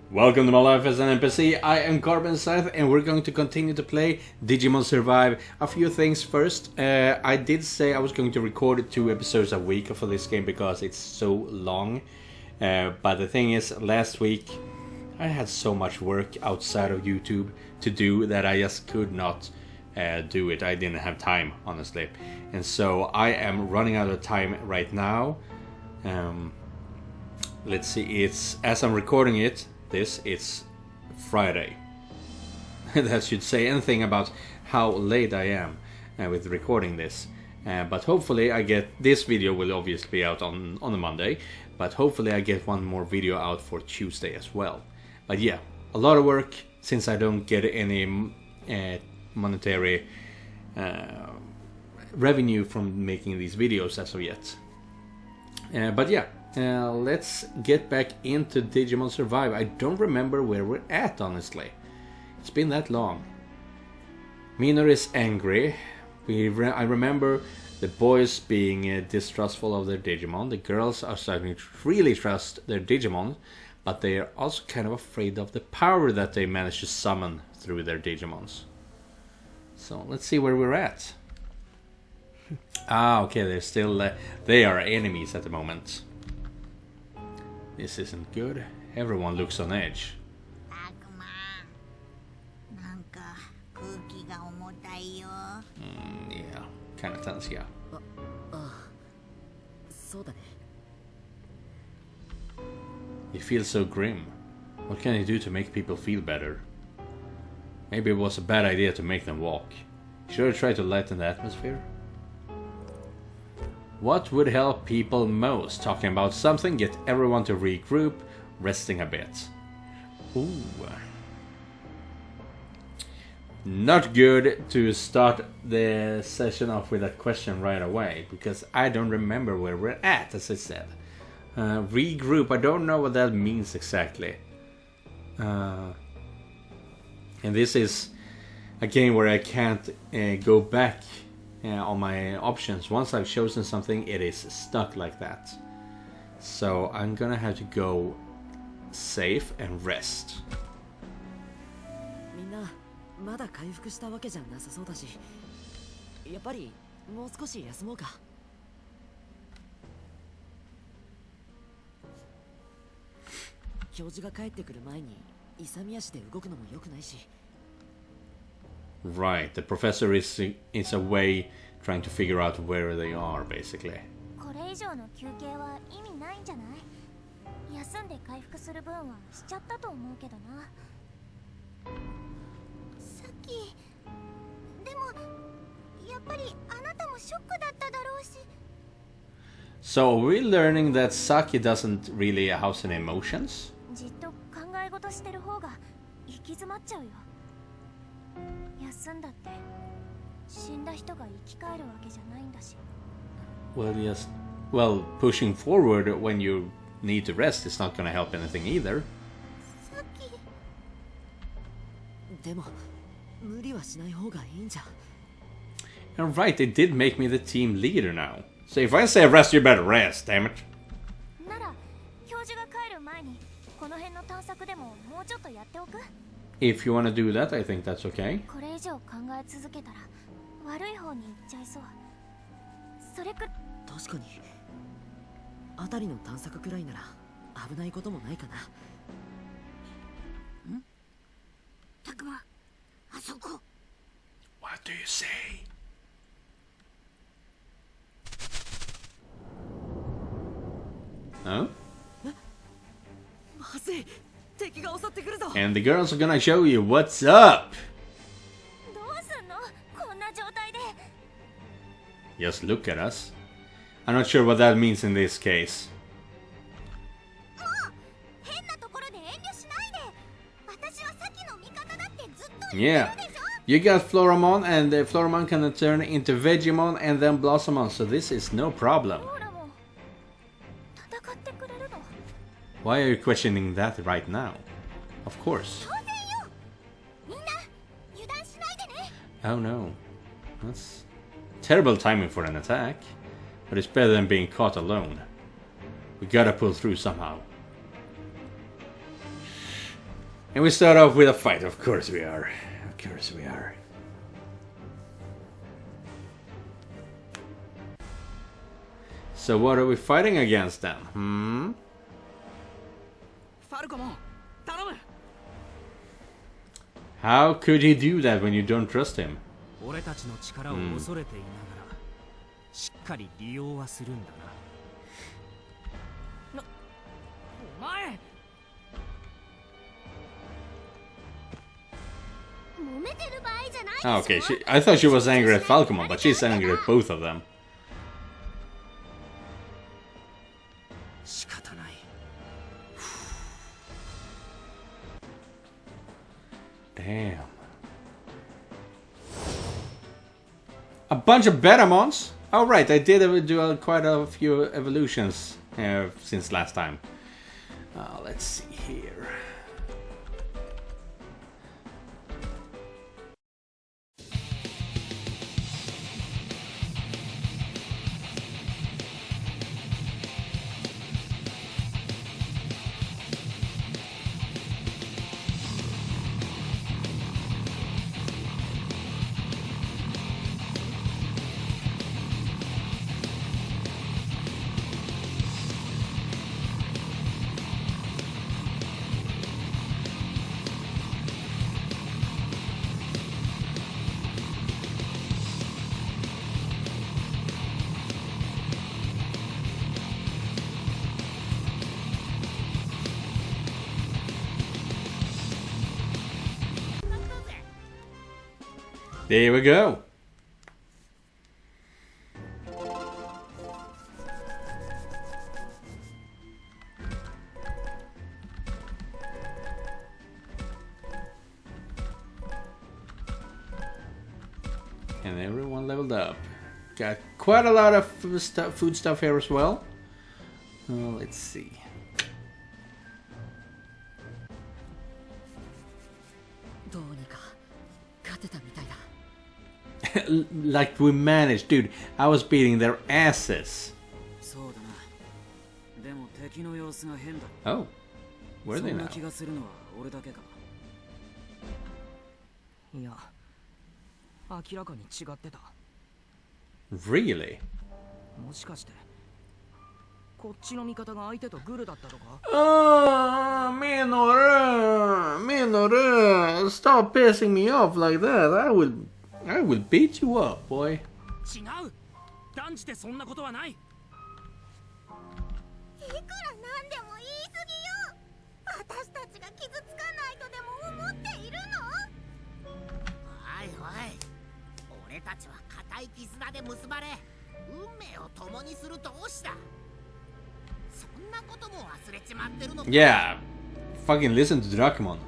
Welcome to my life as an NPC. I am Scythe and we're going to continue to play Digimon Survive. A few things first. I did say I was going to record 2 episodes a week for this game because it's so long. But the thing is, last week I had so much work outside of YouTube to do that I just could not do it. I didn't have time, honestly. And so I am running out of time right now. Let's see, it's as I'm recording it's Friday. That should say anything about how late I am with recording this. But hopefully I get this video will obviously be out on a Monday, but hopefully I get one more video out for Tuesday as well. But yeah, a lot of work since I don't get any monetary revenue from making these videos as of yet. But yeah. Let's get back into Digimon Survive. I don't remember where we're at, honestly. It's been that long. Minor is angry. I remember the boys being distrustful of their Digimon. The girls are starting to really trust their Digimon, but they are also kind of afraid of the power that they manage to summon through their Digimons. So let's see where we're at. Okay, they're still they are enemies at the moment. This isn't good. Everyone looks on edge. Yeah, kind of tense, yeah. You feel so grim. What can you do to make people feel better? Maybe it was a bad idea to make them walk. Should I try to lighten the atmosphere? What would help people most? Talking about something, get everyone to regroup, resting a bit. Ooh. Not good to start the session off with a question right away, because I don't remember where we're at, as I said. Regroup, I don't know what that means exactly. And this is a game where I can't go back on my options. Once I've chosen something, it is stuck like that. So I'm gonna have to go safe and rest. Right, the professor is away trying to figure out where they are, basically. So we're learning that Saki doesn't really house any emotions? Well, yes. Well, pushing forward when you need to rest is not going to help anything either. And right, they did make me the team leader now. So if I say rest, you better rest, damn it. If you want to do that, I think that's okay. What do you say? Huh? And the girls are gonna show you what's up. Just look at us. I'm not sure what that means in this case. Yeah, you got Floramon, and the Floramon can turn into Vegemon and then Blossomon, so this is no problem. Why are you questioning that right now? Of course. Oh no. That's terrible timing for an attack. But it's better than being caught alone. We gotta pull through somehow. And we start off with a fight. Of course we are. Of course we are. So what are we fighting against then? How could he do that when you don't trust him? Okay, I thought she was angry at Falcomon, but she's angry at both of them. Damn. A bunch of Betamons? Oh right, I did do quite a few evolutions since last time. Let's see here. There we go. And everyone leveled up. Got quite a lot of food stuff here as well. Let's see. Like we managed, dude. I was beating their asses. Oh, where are they now? Really? Oh, Minoru, stop pissing me off like that. I will beat you up, boy. Yeah, fucking listen to Dracmon.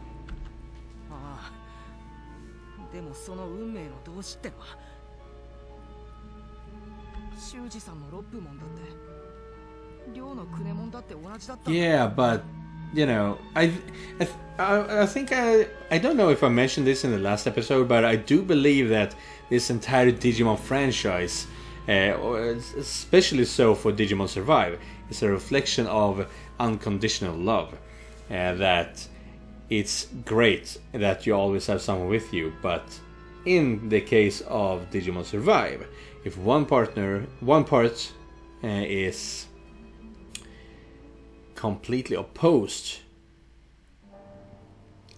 Yeah, but you know, I think I don't know if I mentioned this in the last episode, but I do believe that this entire Digimon franchise, especially so for Digimon Survive, is a reflection of unconditional love. That it's great that you always have someone with you, but in the case of Digimon Survive, if one part is completely opposed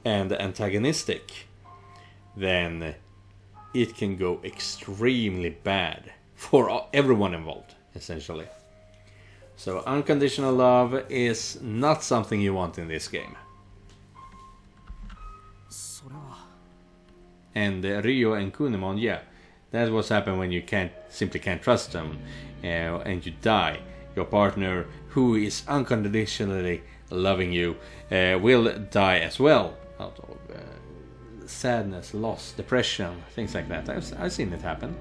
and antagonistic, then it can go extremely bad for everyone involved, essentially. So unconditional love is not something you want in this game. And Ryo and Kunemon, yeah, that's what's happened when you simply can't trust them, and you die. Your partner, who is unconditionally loving you, will die as well out of sadness, loss, depression, things like that. I've seen it happen.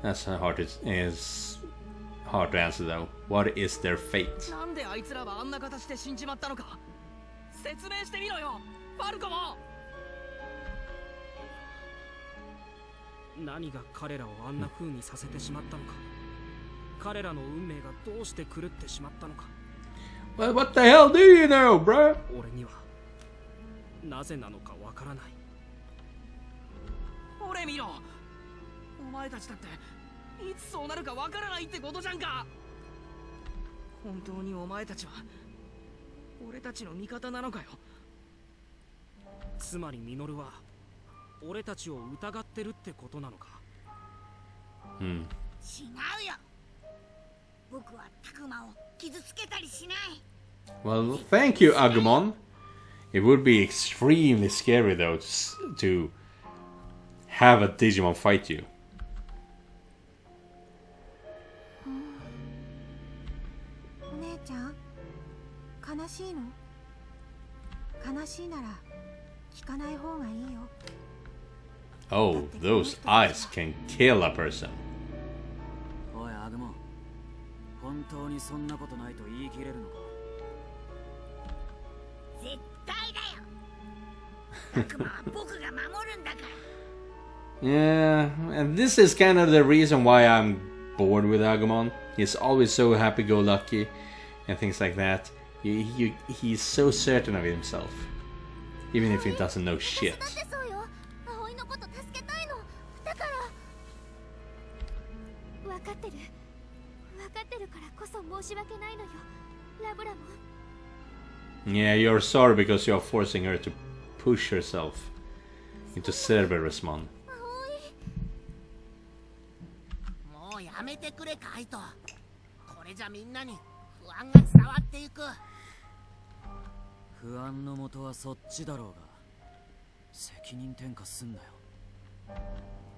That's hard to answer though. What is their fate? 彼らの運命がどうして狂ってしまったのか。 Well, what the hell do you know, bro? 俺にはなぜなのかわからない。俺見ろ、お前たちだっていつそうなるかわからないってことじゃんか。本当にお前たちは俺たちの味方なのかよ。つまりミノルは俺たちを疑ってるってことなのか。違うよ。僕はタクマを傷つけたりしない。 Well, thank you, Agumon. It would be extremely scary, though, to have a Digimon fight you. 姉ちゃん、悲しいの？悲しいなら聞かない方がいいよ。 Oh, those eyes can kill a person. おいアグモン、本当にそんなことないと言い切れるのか。絶対だよ。タクマは僕が守るんだから。 Yeah, and this is kind of the reason why I'm bored with Agumon. He's always so happy-go-lucky and things like that. He's so certain of himself, even if he doesn't know shit. だってそうよ。葵のこと助けたいの。だから。分かってる。分かってるからこそ申し訳ないのよ。ラブラも。 Yeah, you're sorry because you're forcing her to push herself into Cerberusmon. もうやめてくれカイト。これじゃみんなに不安が伝わっていく。不安のもとはそっちだろうが、責任転嫁すんなよ。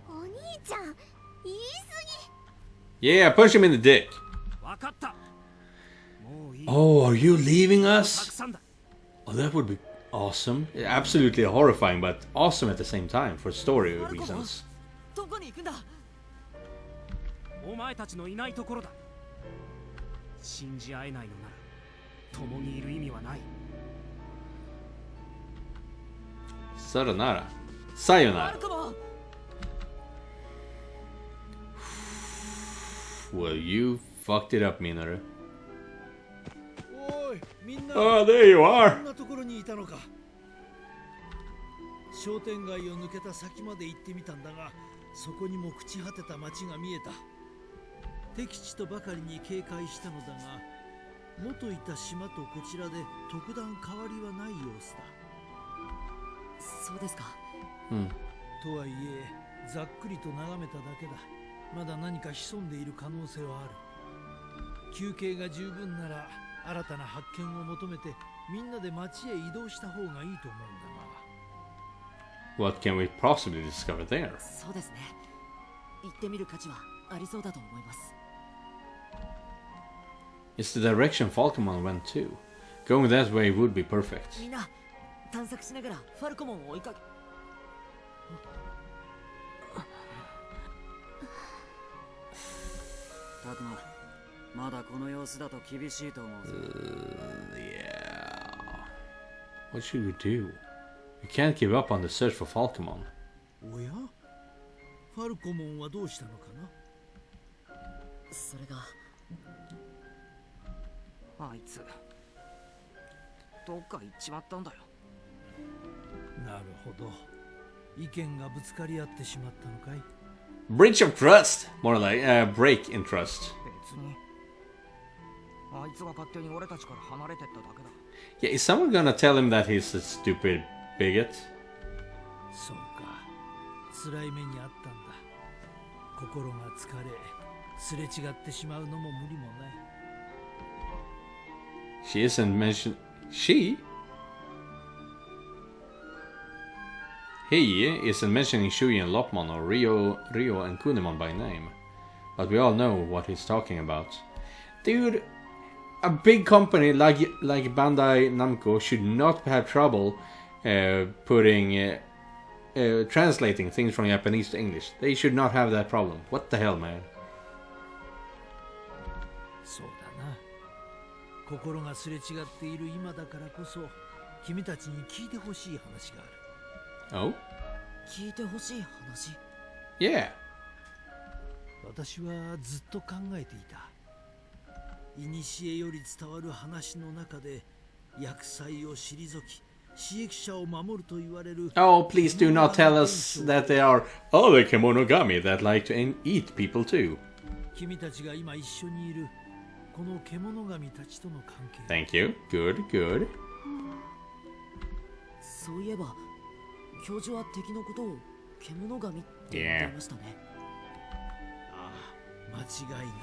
お兄ちゃん、言い過 Yeah, punch him in the dick. わかった。もういい。 Oh, are you leaving たく us? さんだ。 Oh, that would be awesome. Absolutely horrifying, but awesome at the same time for story reasons. どこに行くんだ。お前たちのいないところだ。信じ合えないのなら共にいる意味はない。 Sayonara. Sayonara. Well, you fucked it up, Minoru. おい、みんな。 Oh, there you こ are. んなところにいたのか。商店街を抜けた先まで行ってみたんだが、そこにも朽ち果てた町が見えた。敵地とばかりに警戒したのだが、元いた島とこちらで特段変わりはない様子だ。そうですか。とはいえ、ざっくりと眺めただけだ。まだ何か潜んでいる可能性はある。休憩が十分なら新たな発見を求めてみんなで町へ移動した方がいいと思うんだが。 What can we possibly discover there? そうですね。行ってみる価値はありそうだと思います。 It's the direction Falcomon went to. Going that way would be perfect. みんな探索しながらファルコモンを追いかけ。タクマ、まだこの様子だと厳しいと思うぞ。Yeah. What should we do? We can't give up on the search for Falcomon. おや、ファルコモンはどうしたのかな。それがあいつどっか行っちまったんだよ。なるほど。意見がぶつかり合ってしまったのかい。 Breach of trust! More like break in trust. 別にあいつが勝手に俺たちから離れてっただけだ。 Yeah, is someone gonna tell him that he's a stupid bigot? そうか、辛い目にあったんだ。心が疲れ、すれ違ってしまうのも無理もない。 She isn't mentioned. She? He isn't mentioning Shui and Lopmon or Rio and Kunemon by name. But we all know what he's talking about. Dude, a big company like Bandai Namco should not have trouble translating things from Japanese to English. They should not have that problem. What the hell, man? そうだな。心がすれ違っている今だからこそ、君たちに聞いてほしい話がある。Oh? 聞いてほしい話。Yeah. 私はずっと考えていた。古より伝わる話の中で厄災を退き刺激者を守ると言われる Oh, please do not tell us that they are other kemonogami that like to eat people too. 君たちが今一緒にいるこの獣神たちとの関係 Thank you. Good, good. そういえば教授は敵のことを獣神って言っていましたね。ああ、間違いない。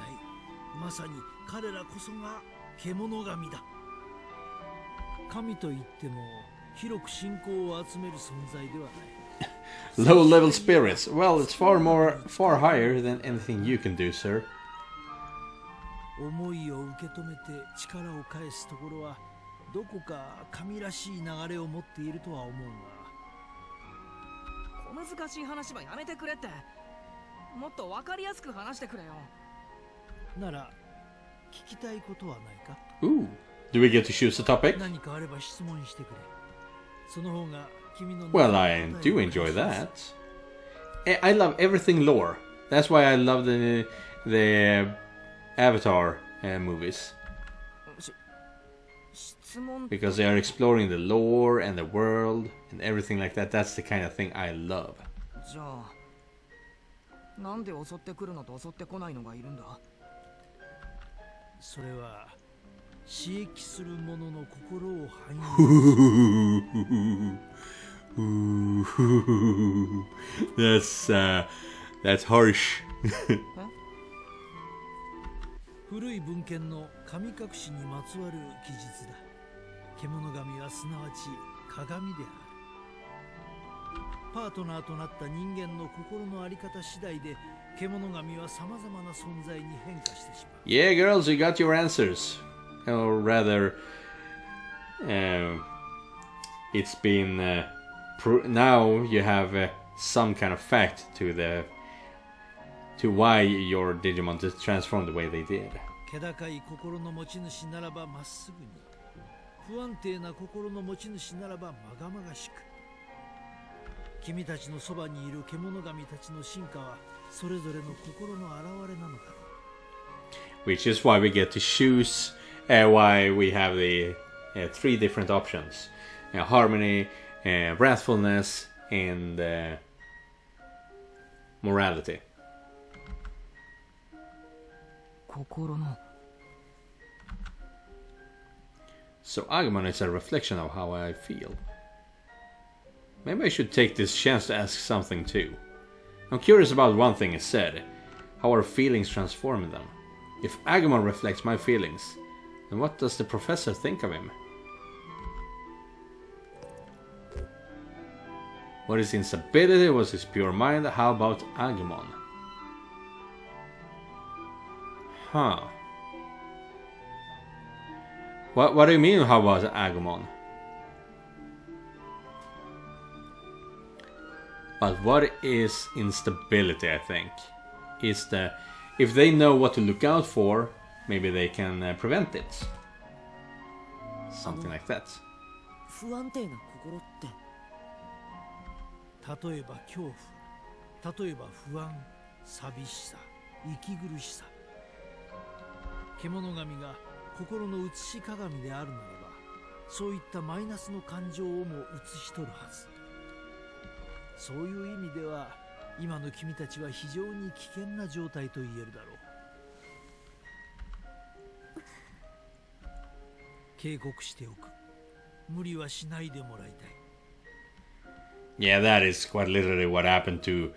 まさに彼らこそが獣神だ。神といっても広く信仰を集める存在ではない。Low level spirits. Well, it's far higher than anything you can do, sir. 思いを受け止めて力を返すところはどこか神らしい流れを持っているとは思うが。小難しい話はやめてくれって。もっと分かりやすく話してくれよ。なら聞きたいことはないか？ Ooh. Do we get to choose a topic? 何かあれば質問してくれ。その方が君の Well, I do enjoy that. I love everything lore. That's why I love the Avatar movies. 質問 Because they are exploring the lore and the world and everything like that. That's the kind of thing I love. じゃあなんで襲ってくるのと襲ってこないのがいるんだ？それは刺激する者の心を反that's 映 that's harsh. 古い文献の神隠しにまつわる記述だ。獣神はすなわち鏡である。パートナーとなった人間の心の在り方次第で獣神は様々な存在に変化してしまう。Yeah, girls, you got your answers. Or rather, it's been now you have some kind of fact to why your Digimon just transformed the way they did. 気高い心の持ち主ならばまっすぐに、不安定な心の持ち主ならばまがまがしく。君たちのそばにいる獣神たちの進化はそれぞれの心の現れなのだろう。Which is why we get to choose why we have the 3 different options. Harmony, wrathfulness, and morality. 心の So Agumon is a reflection of how I feel. Maybe I should take this chance to ask something too. I'm curious about one thing is said. How our feelings transform them. If Agumon reflects my feelings, then what does the professor think of him? What is instability? What's his pure mind? How about Agumon? Huh. What do you mean, how about Agumon? But what is instability, I think? Is if they know what to look out for, maybe they can prevent it. Something like that. 不安定な心って。例えば恐怖、例えば不安、寂しさ、息苦しさ。獣神が心の写し鏡であるならば、そういったマイナスの感情をも写し取るはず。そういう意味では、今の君たちは非常に危険な状態と言えるだろう。警告しておく。無理はしないでもらいたい。Yeah, that is quite literally what happened to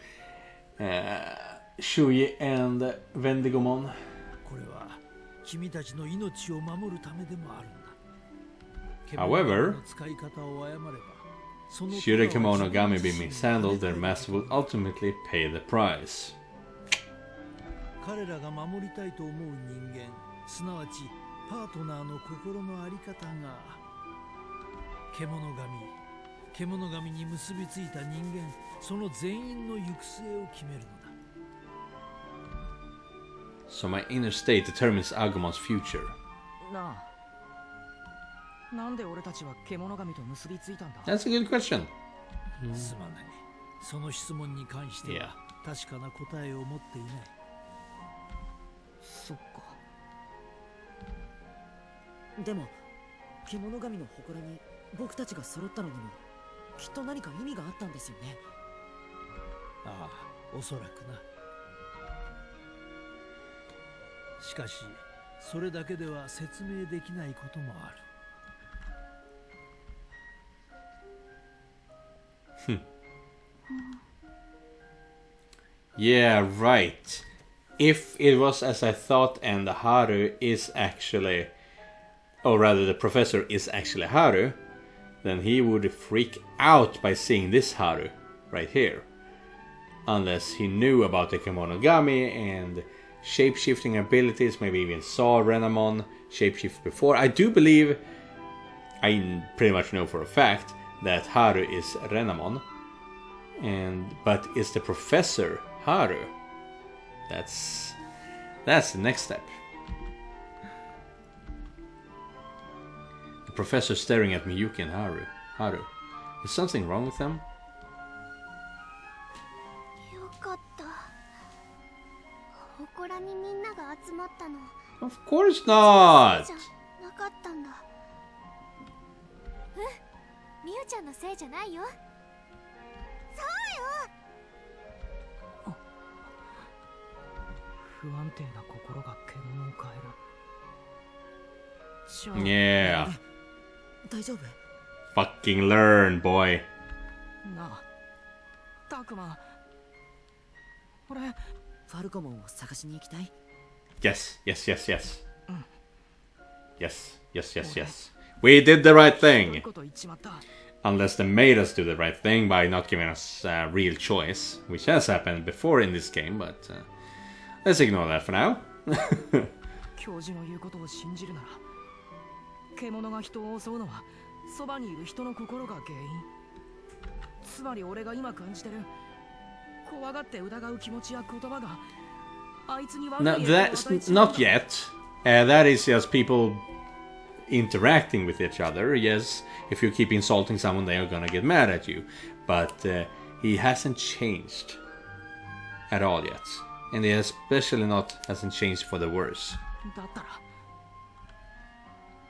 Shuyi and VNDB. これは君たちの命を守るためでもあるんだ。However, 使い方を誤れば、その should a kemonogami be mishandled, their master will ultimately pay the price. 彼らが守りたいと思う人間、すなわちパートナーの心の在り方が獣神に結びついた人間、その全員の行く末を決めるのだ。So my inner state determines Agumon's future. なあ、なんで俺たちは獣神と結びついたんだ？ That's a good question. すまない。その質問に関しては確かな答えを持っていない。そっか。でも獣神の祠に僕たちが揃ったのにもきっと何か意味があったんですよね。ああ、おそらくな。しかしそれだけでは説明できないこともある。Yeah, right. If it was as I thought and Haru is actually, or rather the professor is actually Haru, then he would freak out by seeing this Haru right here. Unless he knew about the Kemonogami and shape-shifting abilities, maybe even saw Renamon shapeshift before. I do believe, I pretty much know for a fact, that Haru is Renamon. But is the professor Haru? That's the next step. The professor staring at Miyuki and Haru. Is something wrong with them? よかった。祠にみんなが集まったの。Of course not! じゃなかったんだ。みゆちゃんのせいじゃないよ。不安定な心が獣を変える。Yeah. 大丈夫？ Fucking learn, boy. なあ、タクマ。俺、ファルコモンを探しに行きたい。Yes. Yes. We did the right そういう thing. こと言っちまった。Unless they made us do the right thing by not giving us a real choice, which has happened before in this game, but let's ignore that for now. 教授の言うことを信じるなら、獣が人を襲うのはそばにいる人の心が原因。つまり俺が今感じてる怖がって疑う気持ちや言葉があいつに悪い No, 影響を与え that's ちまう not yet. That is just people interacting with each other. Yes, if you keep insulting someone, they are gonna get mad at you. But he hasn't changed at all yet. And he especially hasn't changed for the worse. だったら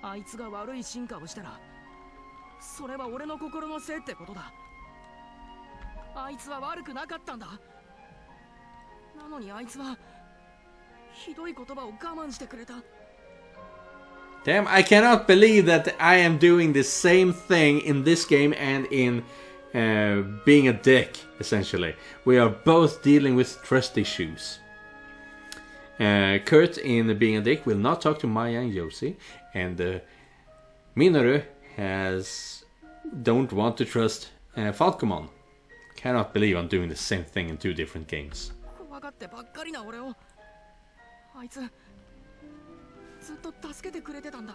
あいつが悪い進化をしたらそれは俺の心のせいってことだ。あいつは悪くなかったんだ。なのにあいつはひどい言葉を我慢してくれた。 Damn, I cannot believe that I am doing the same thing in this game and in being a dick, essentially. We are both dealing with trust issues. Kurt, in being a dick, will not talk to Maya and Yoshi, and Minoru don't want to trust Falcomon. Cannot believe I'm doing the same thing in two different games. 怖がってばっかりな俺をあいつずっと助けてくれてたんだ。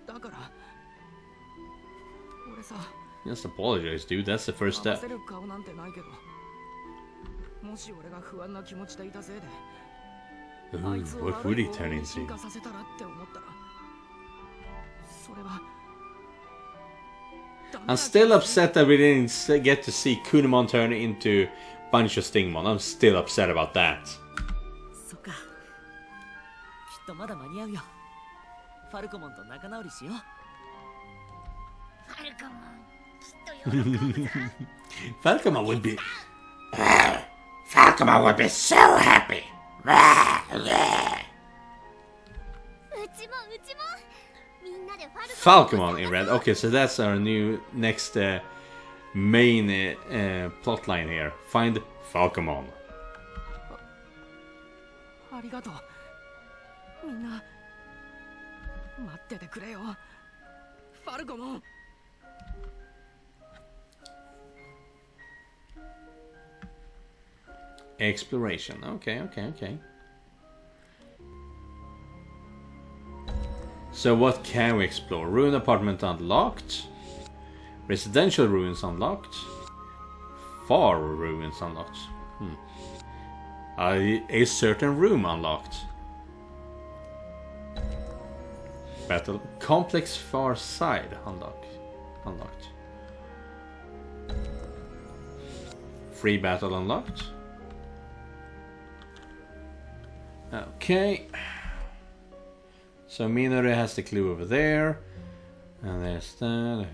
だから俺さ、 Just apologize, dude. That's the first 合わ step. せる顔なんてないけど、もし俺が不安な気持ちでいたせいで Ooh, あいつを what 悪 would い he 方 turn に進 into? 化させたらって思ったら、それは I'm still upset that we didn't get to see Kunimon turn into bunch of Stingmon. I'm still upset about that. そっか。きっとまだ間に合うよ。ファルコモンと仲直りしよう。ファルコモン、きっと喜ぶぞ。Falcomon would be... Falcomon would be so happy! うちもみんなでファルコモン Falcomon in red. Okay, so that's our new next main plot line here. Find Falcomon. ありがとう。みんな待っててくれよ。ファルコモン。Exploration. Okay. So what can we explore? Ruin apartment unlocked. Residential ruins unlocked. Far ruins unlocked. A certain room unlocked. Battle complex far side unlocked. Free battle unlocked. Okay. So Minoru has the clue over there. And there's that.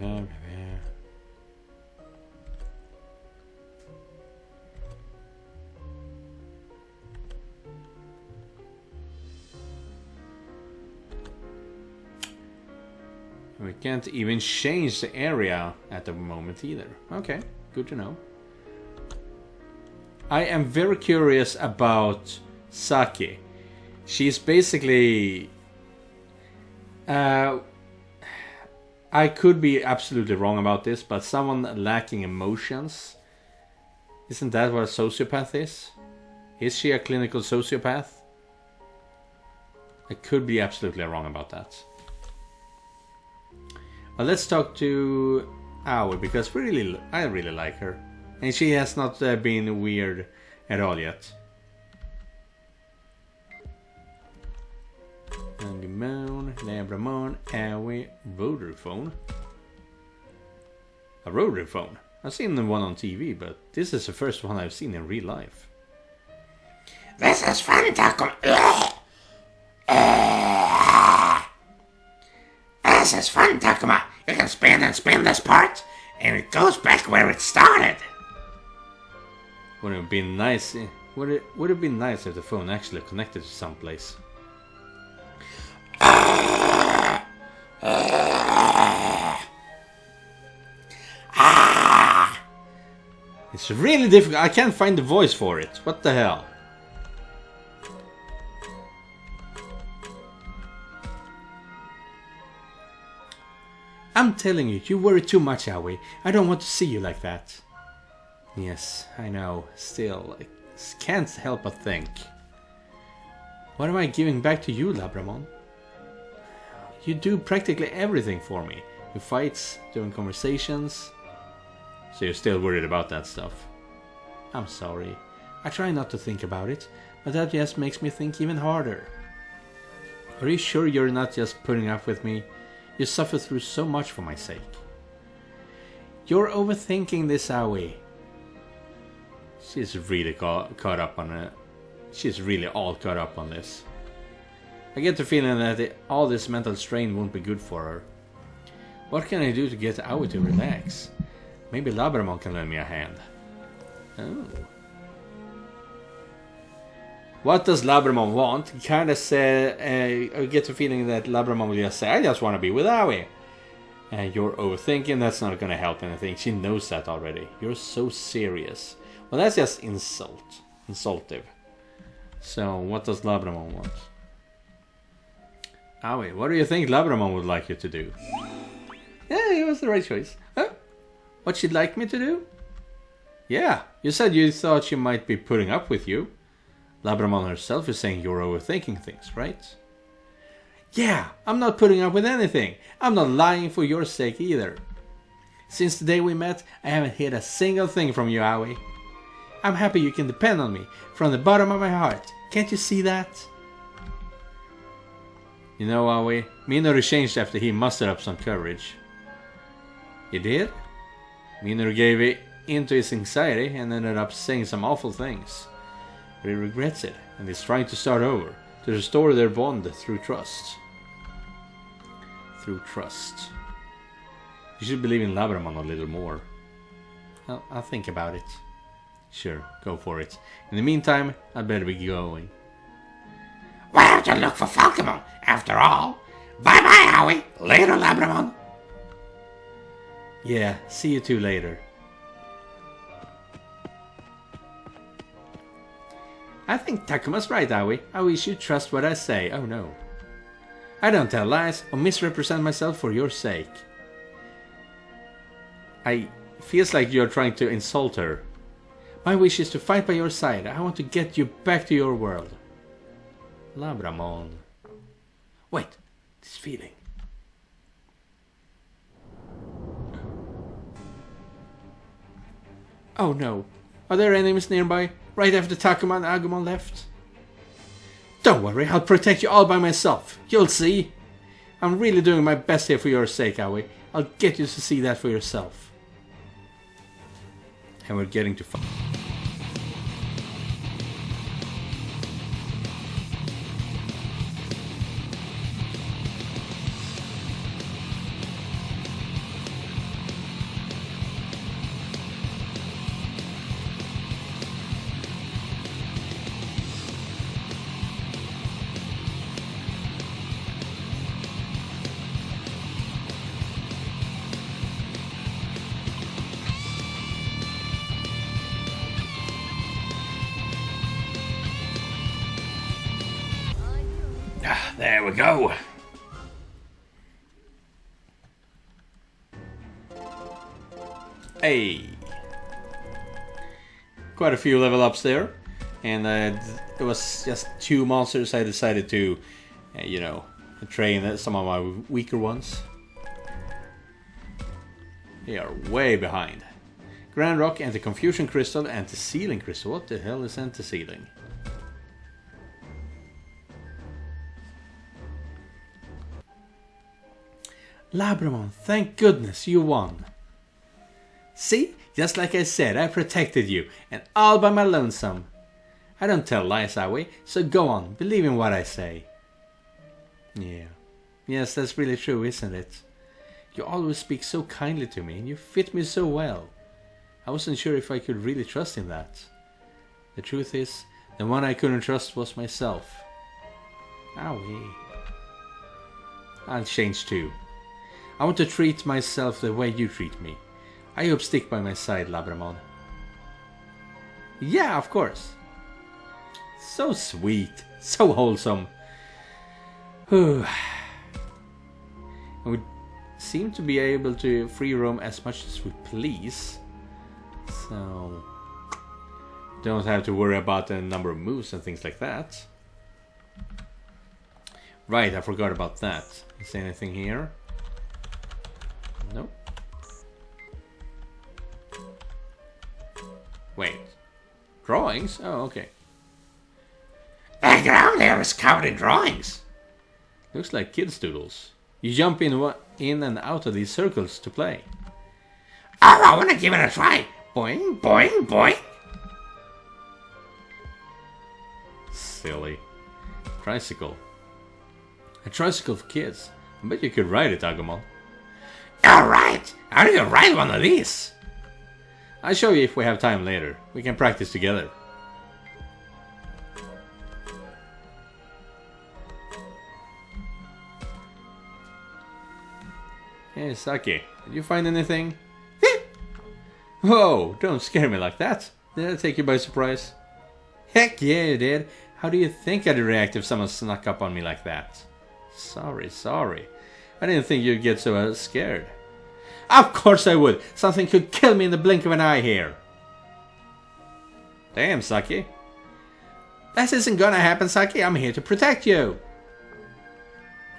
We can't even change the area at the moment either. Okay, good to know. I am very curious about Saki. She's basically... I could be absolutely wrong about this, but someone lacking emotions. Isn't that what a sociopath is? Is she a clinical sociopath? I could be absolutely wrong about that. But let's talk to Aoi, because I really like her. And she has not been weird at all yet. Digimon, Labramon, Aoi, rotary phone. A rotary phone? I've seen the one on TV, but this is the first one I've seen in real life. This is fun, Takuma. This is fun, Takuma. You can spin and spin this part, and it goes back where it started. Would it have been nice? Would have been nice if the phone actually connected to someplace. It's really difficult. I can't find the voice for it. What the hell? I'm telling you, you worry too much, Aoi. I don't want to see you like that. Yes, I know. Still, I can't help but think. What am I giving back to you, Labramon? You do practically everything for me. You fight during conversations. So you're still worried about that stuff. I'm sorry. I try not to think about it, but that just makes me think even harder. Are you sure you're not just putting up with me? You suffer through so much for my sake. You're overthinking this, Aoi. She's really caught up on it. She's really all caught up on this. I get the feeling that all this mental strain won't be good for her. What can I do to get Aoi to relax? Maybe Labramon can lend me a hand. Oh. What does Labramon want? He kind of said, I get the feeling that Labramon will just say, I just want to be with Aoi. And you're overthinking, that's not going to help anything. She knows that already. You're so serious. Well, that's just insultive. So, what does Labramon want? Aoi, what do you think Labramon would like you to do? Yeah, it was the right choice. Huh? What she'd like me to do? Yeah, you said you thought she might be putting up with you. Labramon herself is saying you're overthinking things, right? Yeah, I'm not putting up with anything. I'm not lying for your sake either. Since the day we met, I haven't hid a single thing from you, Aoi. I'm happy you can depend on me from the bottom of my heart. Can't you see that? You know, Aoi, Minoru changed after he mustered up some courage. He did? Minoru gave in to his anxiety and ended up saying some awful things. But he regrets it and is trying to start over, to restore their bond through trust. Through trust. You should believe in Labramon a little more. I'll think about it. Sure, go for it. In the meantime, I'd better be going. Why don't you look for Falcomon, after all? Bye-bye, Aoi. Later, Labramon. Yeah, see you two later. I think Takuma's right, Aoi. Aoi should trust what I say. Oh no. I don't tell lies or misrepresent myself for your sake. Feels like you're trying to insult her. My wish is to fight by your side. I want to get you back to your world. Labramon. Wait, this feeling. Oh no. Are there enemies nearby? Right after Takuma and Agumon left? Don't worry, I'll protect you all by myself. You'll see. I'm really doing my best here for your sake, Aoi. I'll get you to see that for yourself. And we're getting to fight. There we go. Hey! Quite a few level ups there. And it was just 2 monsters. I decided to, you know, train some of my weaker ones. They are way behind. Grand Rock, Anti-Confusion Crystal, Anti-Sealing Crystal. What the hell is Anti-Sealing? Labramon, thank goodness you won. See? Just like I said, I protected you, and all by my lonesome. I don't tell lies, Aoi, so go on, believe in what I say. Yeah. Yes, that's really true, isn't it? You always speak so kindly to me, and you fit me so well. I wasn't sure if I could really trust in that. The truth is, the one I couldn't trust was myself. Aoi. I'll change too. I want to treat myself the way you treat me. I hope stick by my side, Labramon. Yeah, of course. So sweet, so wholesome. And we seem to be able to free roam as much as we please. So don't have to worry about the number of moves and things like that. Right, I forgot about that. Is there anything here? Nope. Wait. Drawings? Oh, okay. The ground there is covered in drawings. Looks like kids' doodles. You jump in and out of these circles to play. Oh, I want to give it a try. Boing, boing, boing. Silly. Tricycle. A tricycle for kids. I bet you could ride it, Agumon. Alright, how do you ride one of these? I'll show you if we have time later. We can practice together. Hey, Saki, did you find anything? Whoa, don't scare me like that. Did I take you by surprise? Heck yeah, you did. How do you think I'd react if someone snuck up on me like that? Sorry. I didn't think you'd get so scared. Of course I would. Something could kill me in the blink of an eye here. Damn, Saki. That isn't gonna happen, Saki. I'm here to protect you.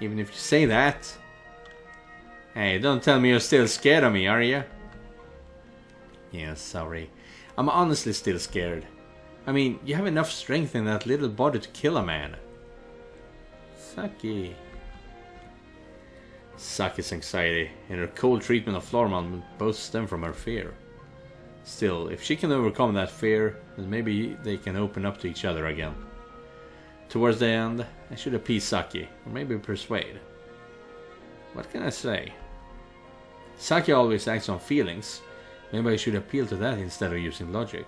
Even if you say that. Hey, don't tell me you're still scared of me, are you? Yeah, sorry. I'm honestly still scared. I mean, you have enough strength in that little body to kill a man. Saki. Saki's anxiety and her cold treatment of Floramon both stem from her fear. Still, if she can overcome that fear, then maybe they can open up to each other again. Towards the end, I should appease Saki, or maybe persuade. What can I say? Saki always acts on feelings. Maybe I should appeal to that instead of using logic.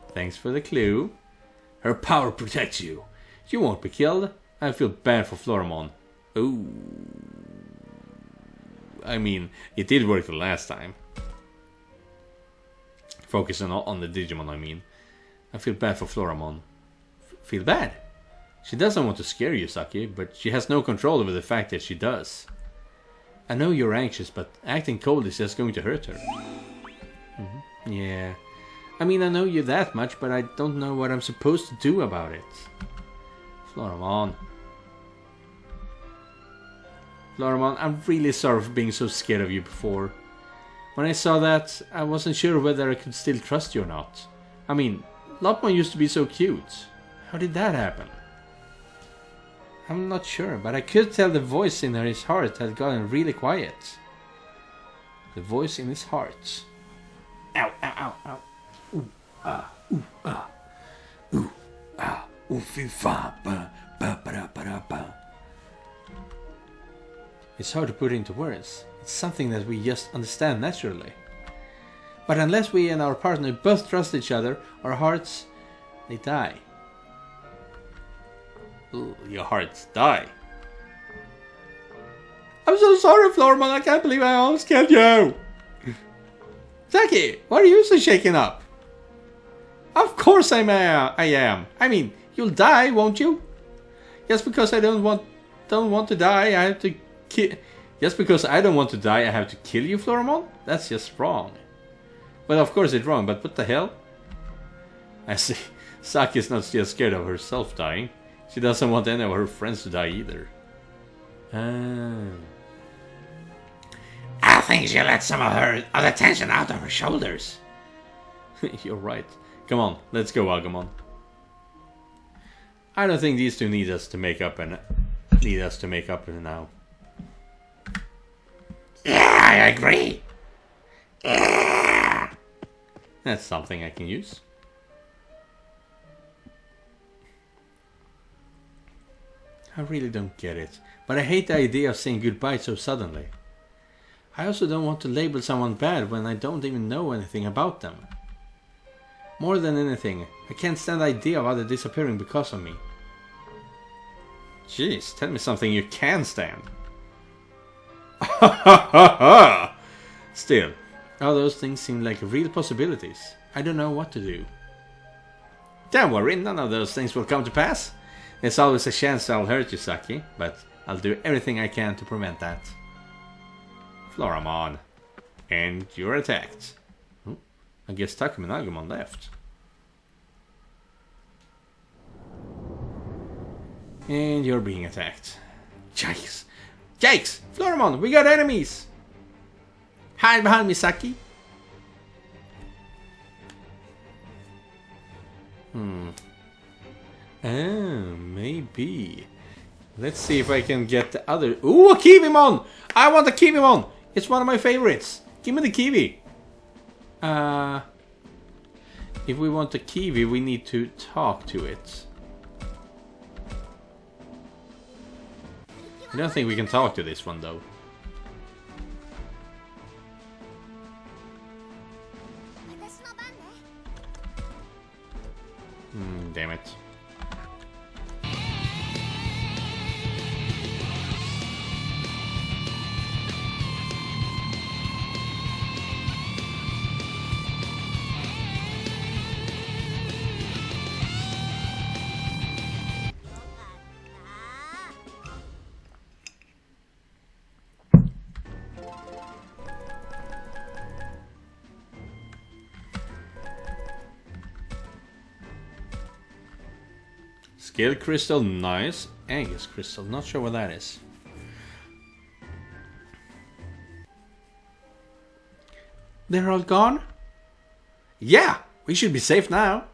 Thanks for the clue. Her power protects you. You won't be killed. I feel bad for Floramon. Ooh. I mean, it did work the last time. Focusing on the Digimon, I mean. I feel bad for Floramon. Feel bad? She doesn't want to scare you, Saki, but she has no control over the fact that she does. I know you're anxious, but acting cold is just going to hurt her. Yeah. I mean, I know you that much, but I don't know what I'm supposed to do about it. Floramon, I'm really sorry for being so scared of you before. When I saw that, I wasn't sure whether I could still trust you or not. I mean, Lopmon used to be so cute. How did that happen? I'm not sure, but I could tell the voice in his heart had gotten really quiet. The voice in his heart. Ow, ow, ow, ow. Ooh, ah, ooh, ah. Ooh, ah, ooh, fee, fa, ba, ba, ba, da, ba, da, ba. It's hard to put into words. It's something that we just understand naturally. But unless we and our partner both trust each other, our hearts, they die. Ooh, your hearts die. I'm so sorry, Floramon. I can't believe I almost killed you. Saki, why are you so shaken up? Of course I am. I mean, You'll die, won't you? Just because I don't want to die, I have to kill. Just because I don't want to die, I have to kill you, Floramon? That's just wrong. Well, of course it's wrong, but what the hell? I see. Saki is not just scared of herself dying. She doesn't want any of her friends to die either. I think she let some of the tension out of her shoulders. You're right. Come on, let's go, Agumon. I don't think these two need us to make up now. Yeah, I agree. That's something I can use. I really don't get it, but I hate the idea of saying goodbye so suddenly. I also don't want to label someone bad when I don't even know anything about them. More than anything, I can't stand the idea of others disappearing because of me. Jeez, tell me something you can stand. Still, all those things seem like real possibilities. I don't know what to do. Don't worry, none of those things will come to pass. There's always a chance I'll hurt you, Saki, but I'll do everything I can to prevent that. Floramon. And you're attacked. I guess Takumi and Agumon left. And you're being attacked. Yikes! Yikes! Floramon, we got enemies! Hide behind me, Saki! Oh, maybe. Let's see if I can get the other... Ooh, a Kiwimon! I want a Kiwimon! It's one of my favorites! Give me the Kiwi! If we want a Kiwi, we need to talk to it. I don't think we can talk to this one, though. Damn it. Scale crystal, nice. Angus crystal, not sure what that is. They're all gone? Yeah, we should be safe now.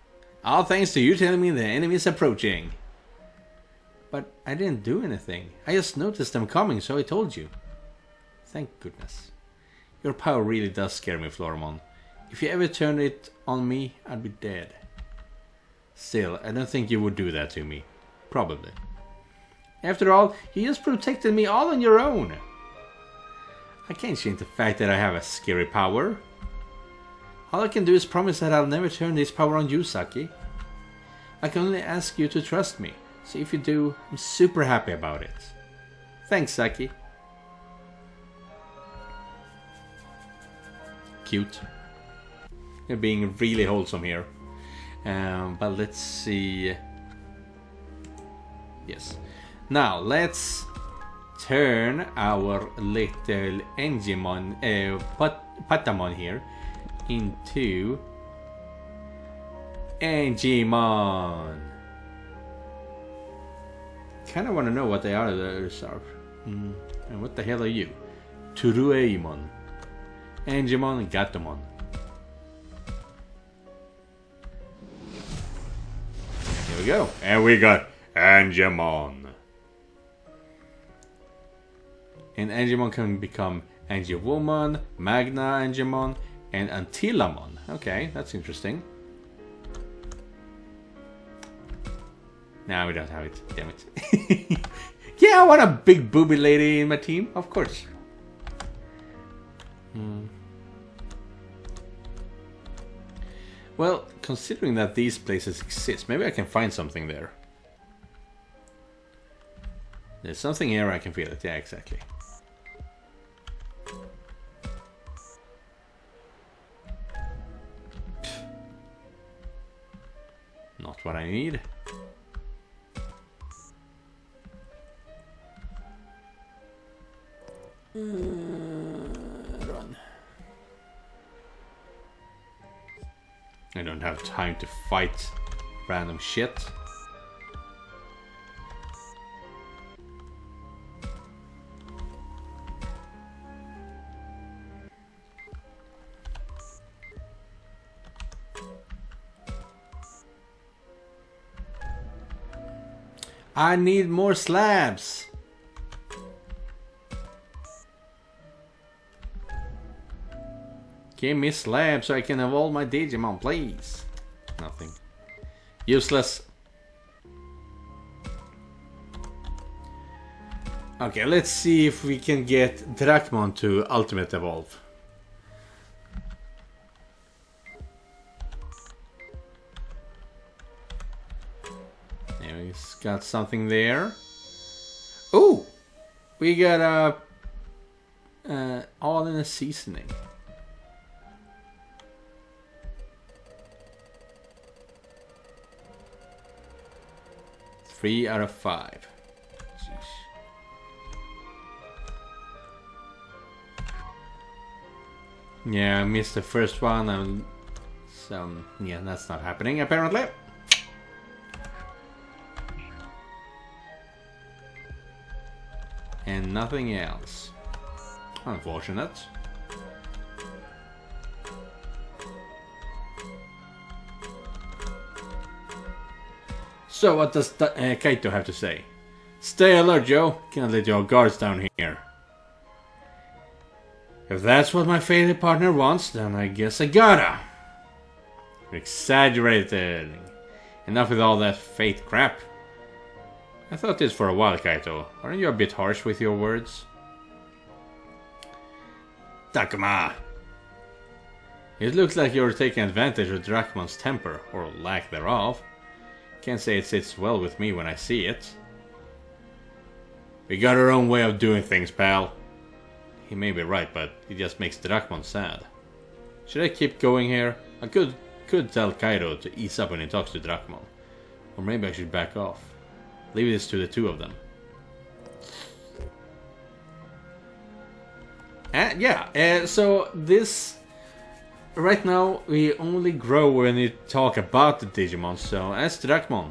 All thanks to you telling me the enemy is approaching. But I didn't do anything. I just noticed them coming, so I told you. Thank goodness. Your power really does scare me, Floramon. If you ever turned it on me, I'd be dead. Still, I don't think you would do that to me. Probably. After all, you just protected me all on your own. I can't change the fact that I have a scary power. All I can do is promise that I'll never turn this power on you, Saki. I can only ask you to trust me, so if you do, I'm super happy about it. Thanks, Saki. Cute. You're being really wholesome here. But let's see. Yes. Now let's turn our little Engimon, Patamon here into Engimon. Kind of want to know what the others are. And what the hell are you? Turueimon, Engimon, and Gatomon. Here we go. And we got Angemon. And Angemon can become Angewoman, Magna Angemon, and Antilamon. Okay, that's interesting. Now we don't have it. Damn it. Yeah, I want a big booby lady in my team. Of course. Well, considering that these places exist, maybe I can find something there. There's something here, I can feel it. Yeah, exactly. Not what I need. Run. I don't have time to fight random shit. I need more slabs. Give me slabs so I can evolve my Digimon, please. Nothing. Useless. Okay, let's see if we can get Dracmon to Ultimate Evolve. Yeah, he's got something there. Oh! We got a all in a seasoning. 3 out of 5. Jeez. Yeah, I missed the first one. So, yeah, that's not happening apparently. And nothing else. Unfortunate. So what does Kaito have to say? Stay alert, Joe. Can't let your guards down here. If that's what my favorite partner wants, then I guess I gotta. You're exaggerated. Enough with all that fate crap. I thought this for a while, Kaito. Aren't you a bit harsh with your words? Takuma! It looks like you're taking advantage of Dracmon's temper, or lack thereof. Can't say it sits well with me when I see it. We got our own way of doing things, pal. He may be right, but it just makes Dracmon sad. Should I keep going here? I could tell Kaito to ease up when he talks to Dracmon. Or maybe I should back off. Leave this to the two of them. So this... Right now, we only grow when we talk about the Digimon, so ask Dracmon.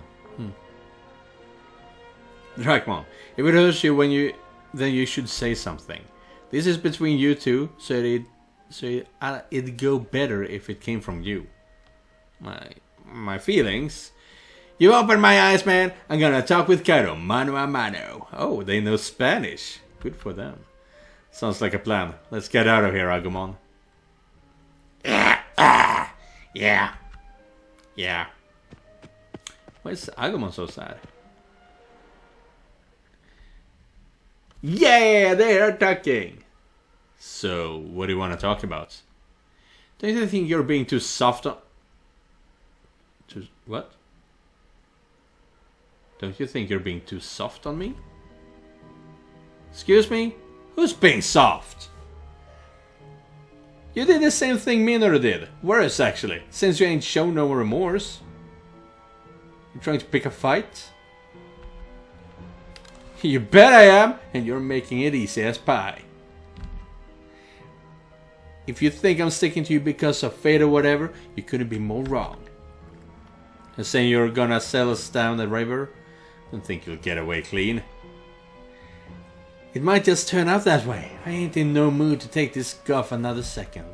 Dracmon, if it hurts you then you should say something. This is between you two, so it'd go better if it came from you. My feelings? You opened my eyes, man. I'm gonna talk with Kaito, mano a mano. Oh, they know Spanish. Good for them. Sounds like a plan. Let's get out of here, Agumon. Yeah. Why is Agumon so sad? Yeah, they are talking. So, what do you want to talk about? Don't you think you're being too soft on... What? Don't you think you're being too soft on me? Excuse me? Who's being soft? You did the same thing Minoru did. Worse, actually. Since you ain't shown no remorse. You trying to pick a fight? You bet I am, and you're making it easy as pie. If you think I'm sticking to you because of fate or whatever, you couldn't be more wrong. And saying you're gonna sell us down the river? Don't think you'll get away clean. It might just turn out that way. I ain't in no mood to take this guff another second.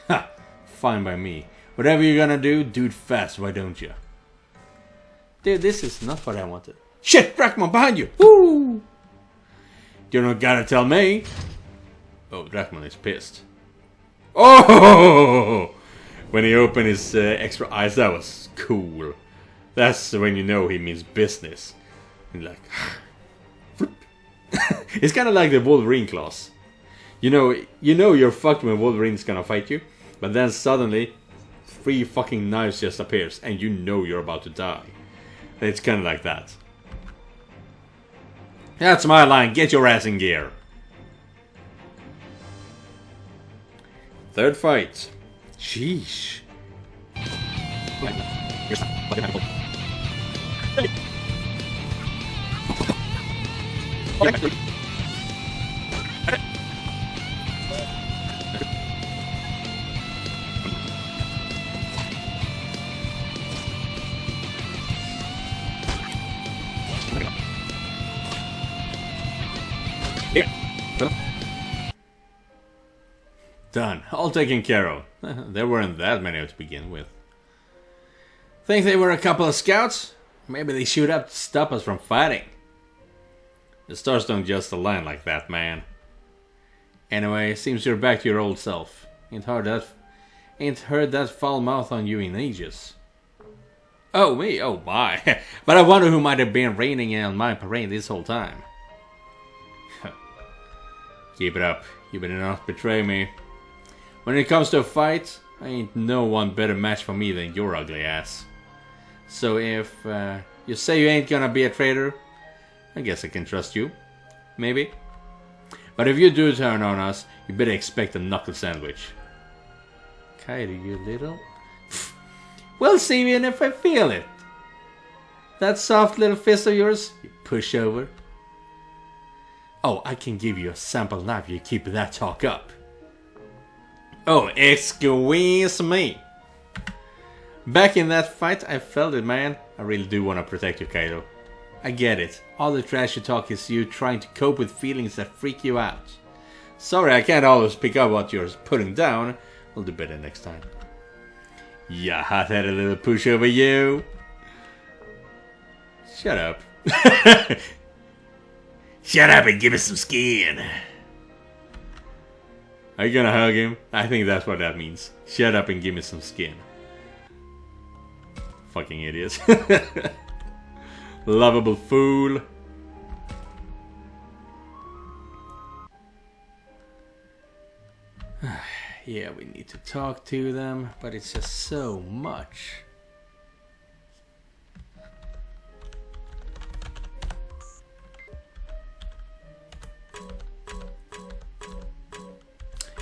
Ha! Fine by me. Whatever you're gonna do, do it fast, why don't you? Dude, this is not what I wanted. Shit! Dracmon behind you! Woo! You don't gotta tell me. Oh, Dracmon is pissed. Oh! When he opened his extra eyes, that was cool. That's when you know he means business. And like... It's kind of like the Wolverine claws. You know you're fucked when Wolverine's gonna fight you, but then suddenly 3 fucking knives just appears and you know you're about to die. It's kind of like that. That's my line, get your ass in gear. Third fight. Sheesh. Done. All taken care of. There weren't that many to begin with. Think they were a couple of scouts? Maybe they showed up to stop us from fighting. The stars don't just align like that, man. Anyway, seems you're back to your old self. Ain't heard that foul mouth on you in ages. Oh, me? Oh, my. But I wonder who might have been raining on my parade this whole time. Keep it up. You better not betray me. When it comes to a fight, I ain't no one better match for me than your ugly ass. So if you say you ain't gonna be a traitor, I guess I can trust you. Maybe. But if you do turn on us, you better expect a knuckle sandwich. Kaido, you little... We'll see even if I feel it. That soft little fist of yours, you pushover. Oh, I can give you a sample now if you keep that talk up. Oh, excuse me. Back in that fight, I felt it, man. I really do want to protect you, Kaido. I get it. All the trash you talk is you trying to cope with feelings that freak you out. Sorry, I can't always pick up what you're putting down. We'll do better next time. Yeah, hot-headed little pushover, you. Shut up. Shut up and give me some skin. Are you gonna hug him? I think that's what that means. Shut up and give me some skin. Fucking idiot. Lovable fool. Yeah, we need to talk to them, but it's just so much.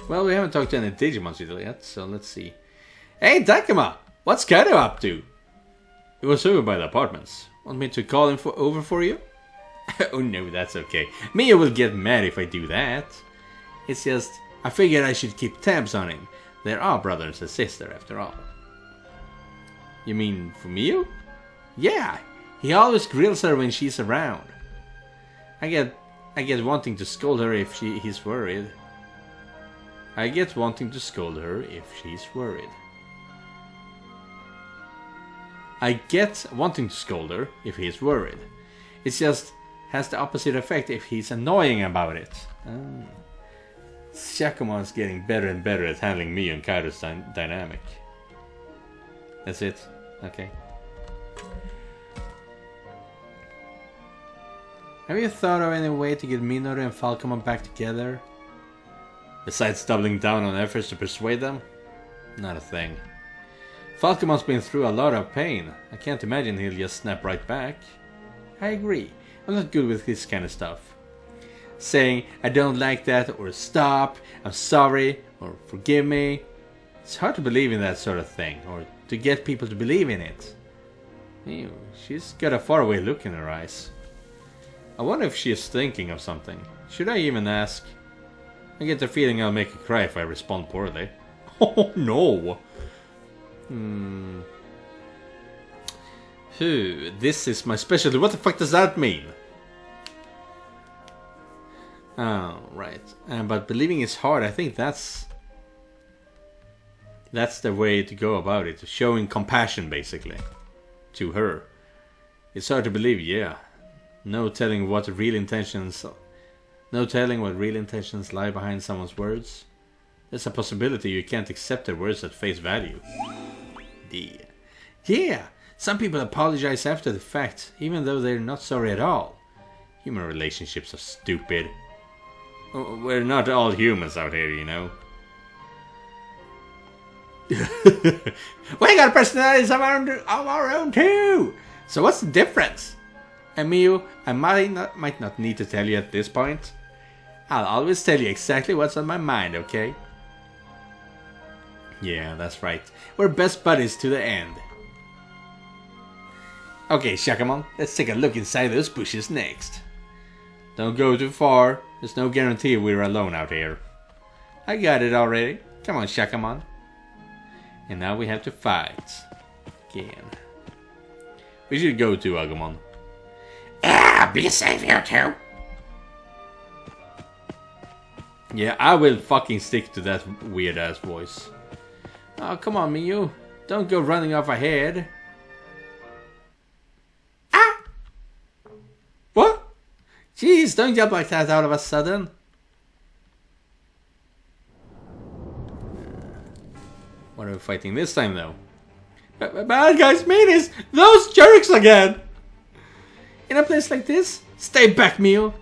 Well, we haven't talked to any Digimon yet, so let's see. Hey, Takuma! What's Kaido up to? He was over by the apartments. Want me to call him over for you? Oh no, that's okay. Mia will get mad if I do that. It's just, I figured I should keep tabs on him. There are brothers and sister after all. You mean Fumio? Yeah, he always grills her when she's around. I get wanting to scold her if he's worried. I get wanting to scold her if she's worried. I get wanting to scold her if he's worried. It just has the opposite effect if he's annoying about it. Shakumon's getting better and better at handling me and Kaido's dynamic. That's it? Okay. Have you thought of any way to get Minoru and Falcomon back together? Besides doubling down on efforts to persuade them? Not a thing. Falcomon's been through a lot of pain. I can't imagine he'll just snap right back. I agree. I'm not good with this kind of stuff. Saying, I don't like that, or stop, I'm sorry, or forgive me. It's hard to believe in that sort of thing, or to get people to believe in it. Ew, she's got a faraway look in her eyes. I wonder if she is thinking of something. Should I even ask? I get the feeling I'll make her cry if I respond poorly. Oh no! This is my specialty. What the fuck does that mean? Oh, right. But believing is hard. I think that's the way to go about it. Showing compassion, basically, to her. It's hard to believe, yeah. No telling what real intentions lie behind someone's words. There's a possibility you can't accept their words at face value. Yeah, some people apologize after the fact, even though they're not sorry at all. Human relationships are stupid. We're not all humans out here, you know. We got personalities of our own too! So what's the difference? Amiyu, I might not need to tell you at this point. I'll always tell you exactly what's on my mind, okay? Yeah, that's right. We're best buddies to the end. Okay, Shakamon, let's take a look inside those bushes next. Don't go too far. There's no guarantee we're alone out here. I got it already. Come on, Shakamon. And now we have to fight. Again. We should go to Agumon. Yeah, be safe here too. Yeah, I will fucking stick to that weird ass voice. Oh, come on, Miyu. Don't go running off ahead. Ah! What? Jeez, don't jump like that out of a sudden. What are we fighting this time, though? Bad guys, meanies! Those jerks again! In a place like this, stay back, Miyu.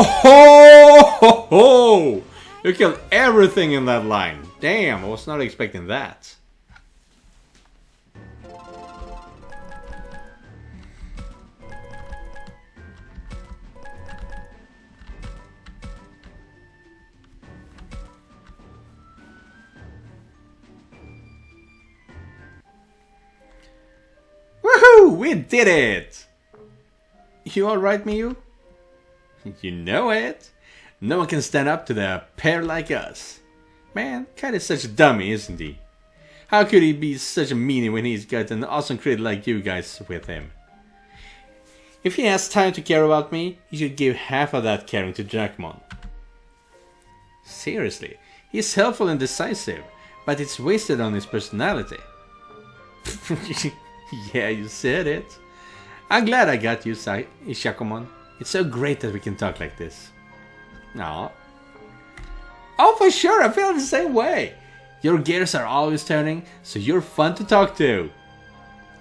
Oh ho, ho! You killed everything in that line. Damn, I was not expecting that. Woohoo! We did it! You alright, Miyu? You know it. No one can stand up to the pair like us. Man, Kat is such a dummy, isn't he? How could he be such a meanie when he's got an awesome kid like you guys with him? If he has time to care about me, he should give half of that caring to Jackmon. Seriously, he's helpful and decisive, but it's wasted on his personality. Yeah, you said it. I'm glad I got you, Shakomon. It's so great that we can talk like this. Aw. Oh, for sure, I feel the same way. Your gears are always turning, so you're fun to talk to.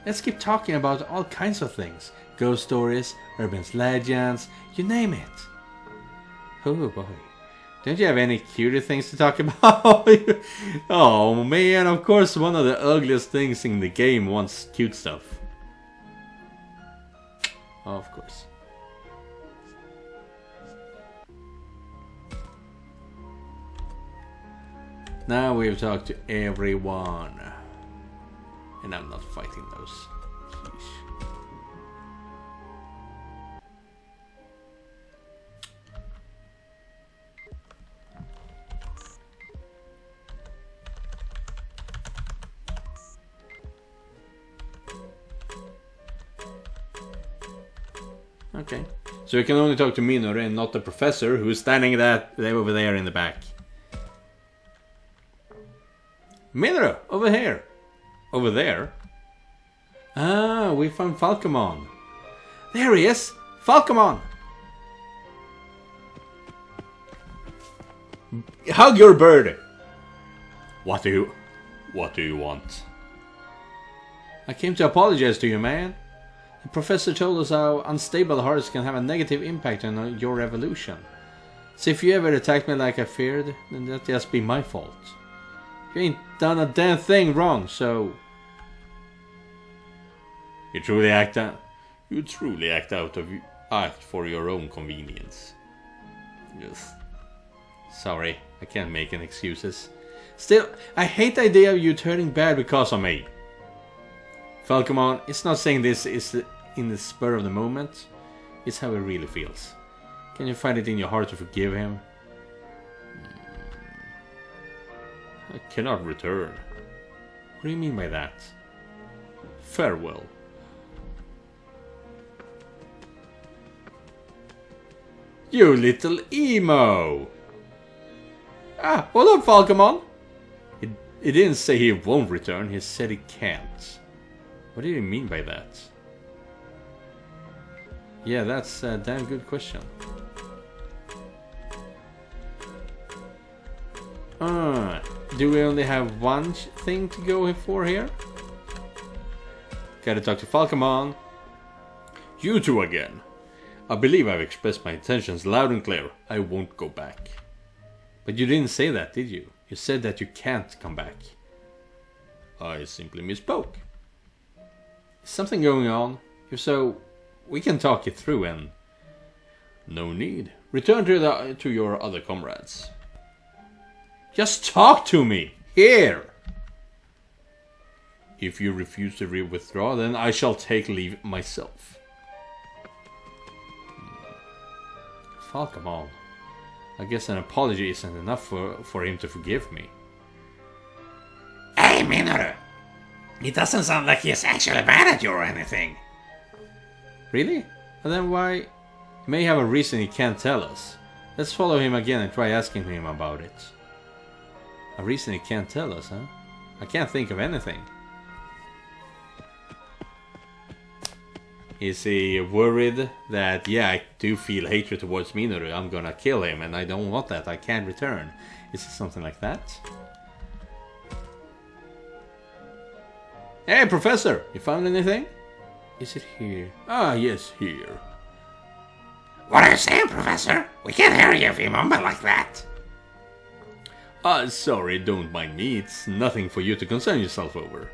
Let's keep talking about all kinds of things. Ghost stories, urban legends, you name it. Oh boy. Don't you have any cuter things to talk about? Oh man, of course one of the ugliest things in the game wants cute stuff. Of course. Now we've talked to everyone. And I'm not fighting those. Sheesh. Okay. So we can only talk to Minoru and not the professor who's standing over there in the back. Minoru, over here. Over there? Ah, we found Falcomon. There he is! Falcomon! Hug your bird! What do you want? I came to apologize to you, man. The professor told us how unstable hearts can have a negative impact on your evolution. So if you ever attacked me like I feared, then that'd just be my fault. You ain't done a damn thing wrong, so... You truly act for your own convenience. Yes. Sorry, I can't make any excuses. Still, I hate the idea of you turning bad because of me. Falcomon, it's not saying this is in the spur of the moment. It's how he really feels. Can you find it in your heart to forgive him? I cannot return. What do you mean by that? Farewell. You little emo! Ah, hold up, Falcomon! He didn't say he won't return, he said he can't. What do you mean by that? Yeah, that's a damn good question. Do we only have one thing to go for here? Gotta talk to Falcomon. You two again. I believe I've expressed my intentions loud and clear. I won't go back. But you didn't say that, did you? You said that you can't come back. I simply misspoke. Is something going on? If so, we can talk it through and... No need. Return to your other comrades. Just talk to me! Here! If you refuse to withdraw, then I shall take leave myself. Falcamon. I guess an apology isn't enough for him to forgive me. Hey, Minoru! It doesn't sound like he's actually mad at you or anything. Really? And then why? He may have a reason he can't tell us. Let's follow him again and try asking him about it. A reason he can't tell us, huh? I can't think of anything. Is he worried that, yeah, I do feel hatred towards Minoru, I'm gonna kill him and I don't want that, I can't return? Is it something like that? Hey, Professor! You found anything? Is it here? Ah, yes, here. What are you saying, Professor? We can't hear you if you mumble like that. Sorry, don't mind me. It's nothing for you to concern yourself over.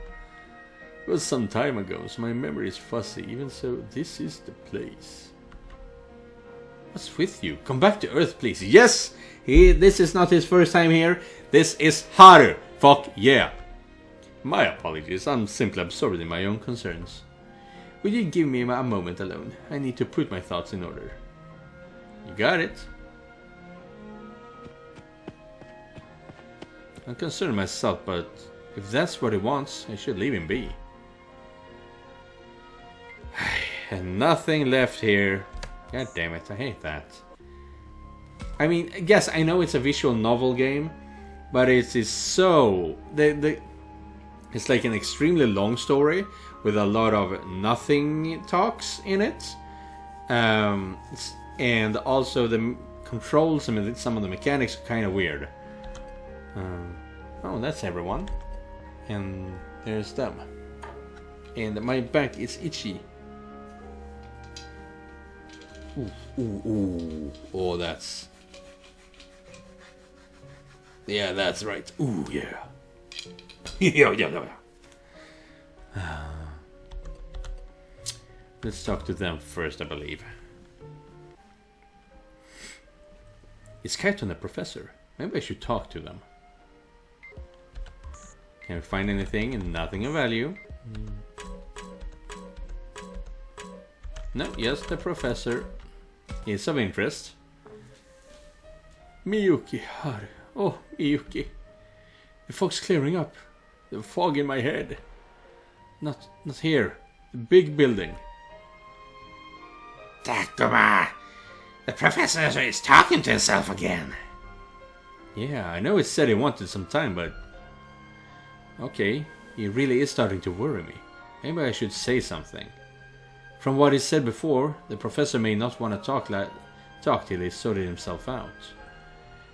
It was some time ago, so my memory is fuzzy. Even so, this is the place. What's with you? Come back to Earth, please. Yes! This is not his first time here. This is Haru. Fuck yeah. My apologies. I'm simply absorbed in my own concerns. Will you give me a moment alone? I need to put my thoughts in order. You got it. I'm concerned myself, but if that's what he wants, I should leave him be. And nothing left here. God damn it, I hate that. I mean, yes, I know it's a visual novel game, but it is so... It's like an extremely long story with a lot of nothing talks in it. And also the controls and some of the mechanics are kind of weird. Oh, that's everyone. And there's them. And my back is itchy. Ooh. Oh, that's... Yeah, that's right. Ooh, yeah. Yeah. Let's talk to them first, I believe. Is Kaito a professor? Maybe I should talk to them. Can we find anything? Nothing of value. No, yes, the professor is of interest. Miyuki, Haru. Oh, Miyuki. The fog's clearing up. The fog in my head. Not here. The big building. Takuma! The professor is talking to himself again. Yeah, I know he said he wanted some time, but... Okay, he really is starting to worry me. Maybe I should say something. From what he said before, the professor may not want to talk till he's sorted himself out.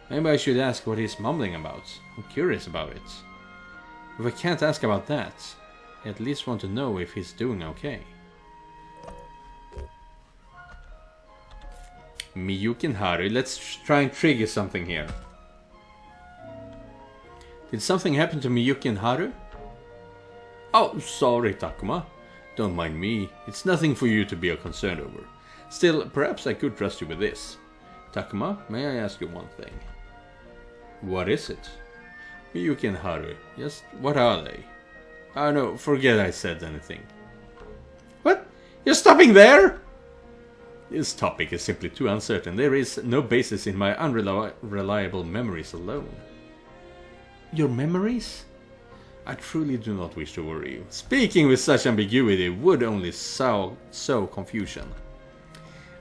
Maybe I should ask what he's mumbling about. I'm curious about it. If I can't ask about that, I at least want to know if he's doing okay. Miyuki and Haru, let's try and trigger something here. Did something happen to Miyuki and Haru? Oh, sorry, Takuma. Don't mind me. It's nothing for you to be concerned over. Still, perhaps I could trust you with this. Takuma, may I ask you one thing? What is it? Miyuki and Haru, just what are they? Oh no, forget I said anything. What? You're stopping there? This topic is simply too uncertain. There is no basis in my unreliable memories alone. Your memories? I truly do not wish to worry you. Speaking with such ambiguity would only sow confusion.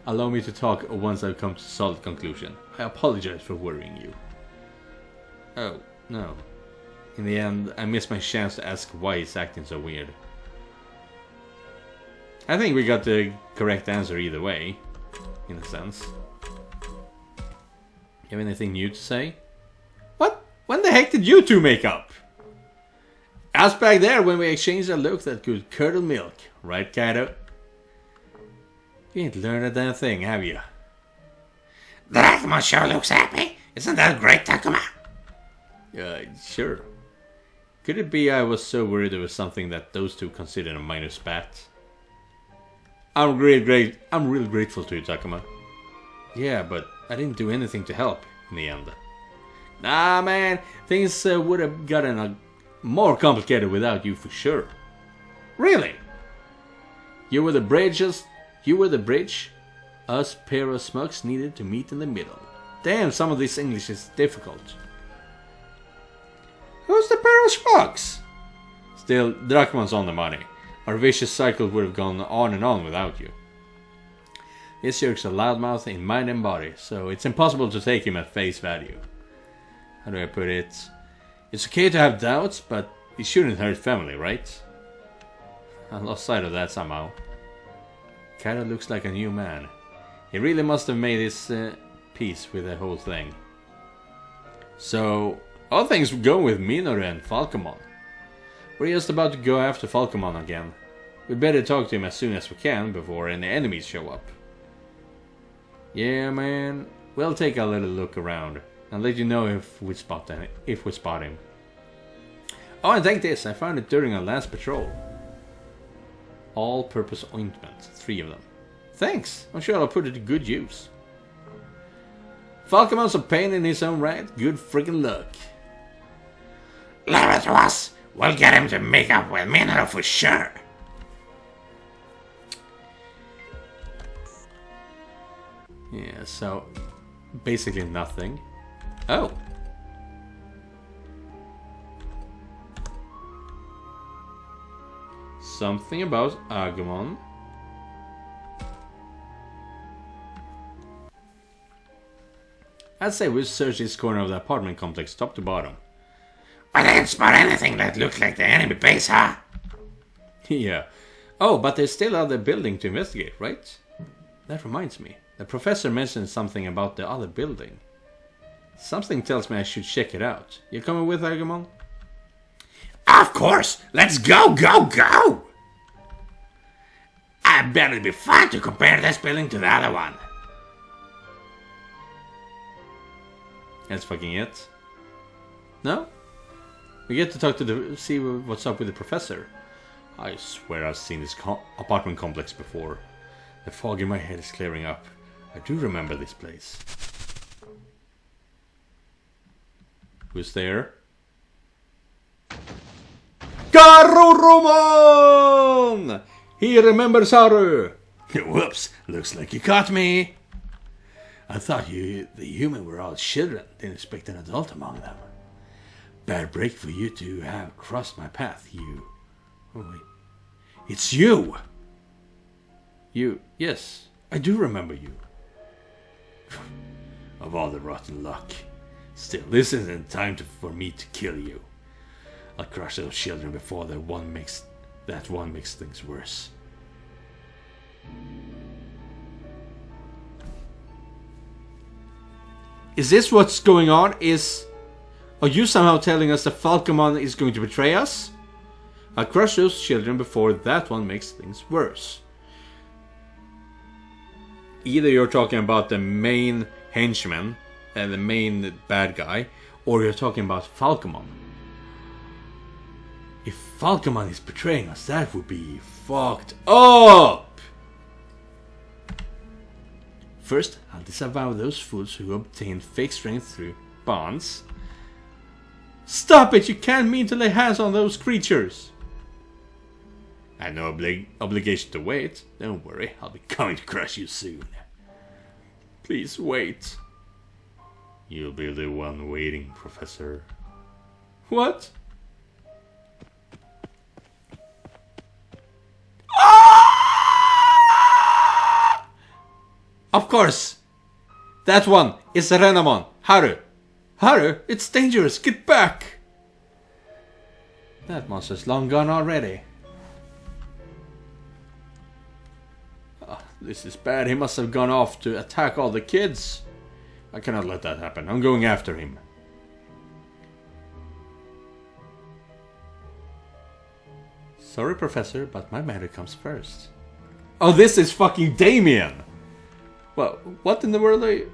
Allow me to talk once I've come to a solid conclusion. I apologize for worrying you. Oh, no. In the end, I missed my chance to ask why he's acting so weird. I think we got the correct answer either way, in a sense. You have anything new to say? What? When the heck did you two make up? Us back there when we exchanged a look that could curdle milk, right, Kaito? You ain't learned a damn thing, have you? The Takuma sure looks happy. Isn't that great, Takuma? Sure. Could it be I was so worried it was something that those two considered a minor spat? I'm real grateful to you, Takuma. Yeah, but I didn't do anything to help in the end. Nah, man, things would have gotten more complicated without you for sure. Really? You were the bridge us pair of smugs needed to meet in the middle. Damn, some of this English is difficult. Who's the pair of smugs? Still, Drachman's on the money. Our vicious cycle would have gone on and on without you. This jerk's a loudmouth in mind and body, so it's impossible to take him at face value. How do I put it? It's okay to have doubts, but it shouldn't hurt family, right? I lost sight of that somehow. Kinda looks like a new man. He really must have made his peace with the whole thing. So, all things go with Minoru and Falcomon. We're just about to go after Falcomon again. We'd better talk to him as soon as we can before any enemies show up. Yeah, man. We'll take a little look around and let you know if we spot him. Oh, and take this. I found it during our last patrol. All-purpose ointment. 3 of them. Thanks. I'm sure I'll put it to good use. Falcomon's a pain in his own right. Good freaking luck. Leave it to us. We'll get him to make up with Minoru for sure. Yeah, so basically nothing. Oh. Something about Agumon. I'd say we'll search this corner of the apartment complex top to bottom. I didn't spot anything that looked like the enemy base, huh? Yeah. Oh, but there's still other building to investigate, right? That reminds me. The professor mentioned something about the other building. Something tells me I should check it out. You coming with, Agumon? Of course! Let's go, go, go! I bet it'd be fun to compare this building to the other one. That's fucking it. No? We get to talk to see what's up with the professor. I swear I've seen this apartment complex before. The fog in my head is clearing up. I do remember this place. Who's there? Garurumon! He remembers Haru! Whoops, looks like you caught me. I thought the human were all children. Didn't expect an adult among them. Bad break for you to have crossed my path, you. Oh wait. It's you! You, yes, I do remember you. Of all the rotten luck. Still, this isn't time for me to kill you. I'll crush those children before that one makes things worse. Is this what's going on? Are you somehow telling us that Falcomon is going to betray us? I'll crush those children before that one makes things worse. Either you're talking about the main henchman and the main bad guy, or you're talking about Falcomon. If Falcomon is betraying us, that would be fucked up! First, I'll disavow those fools who obtained fake strength through bonds. Stop it! You can't mean to lay hands on those creatures! I have no obligation to wait. Don't worry, I'll be coming to crush you soon. Please wait. You'll be the one waiting, Professor. What? Ah! Of course! That one is Renamon. Haru! Haru, it's dangerous. Get back! That monster's long gone already. This is bad. He must have gone off to attack all the kids. I cannot let that happen. I'm going after him. Sorry, Professor, but my matter comes first. Oh, this is fucking Damien! Well, what in the world are you...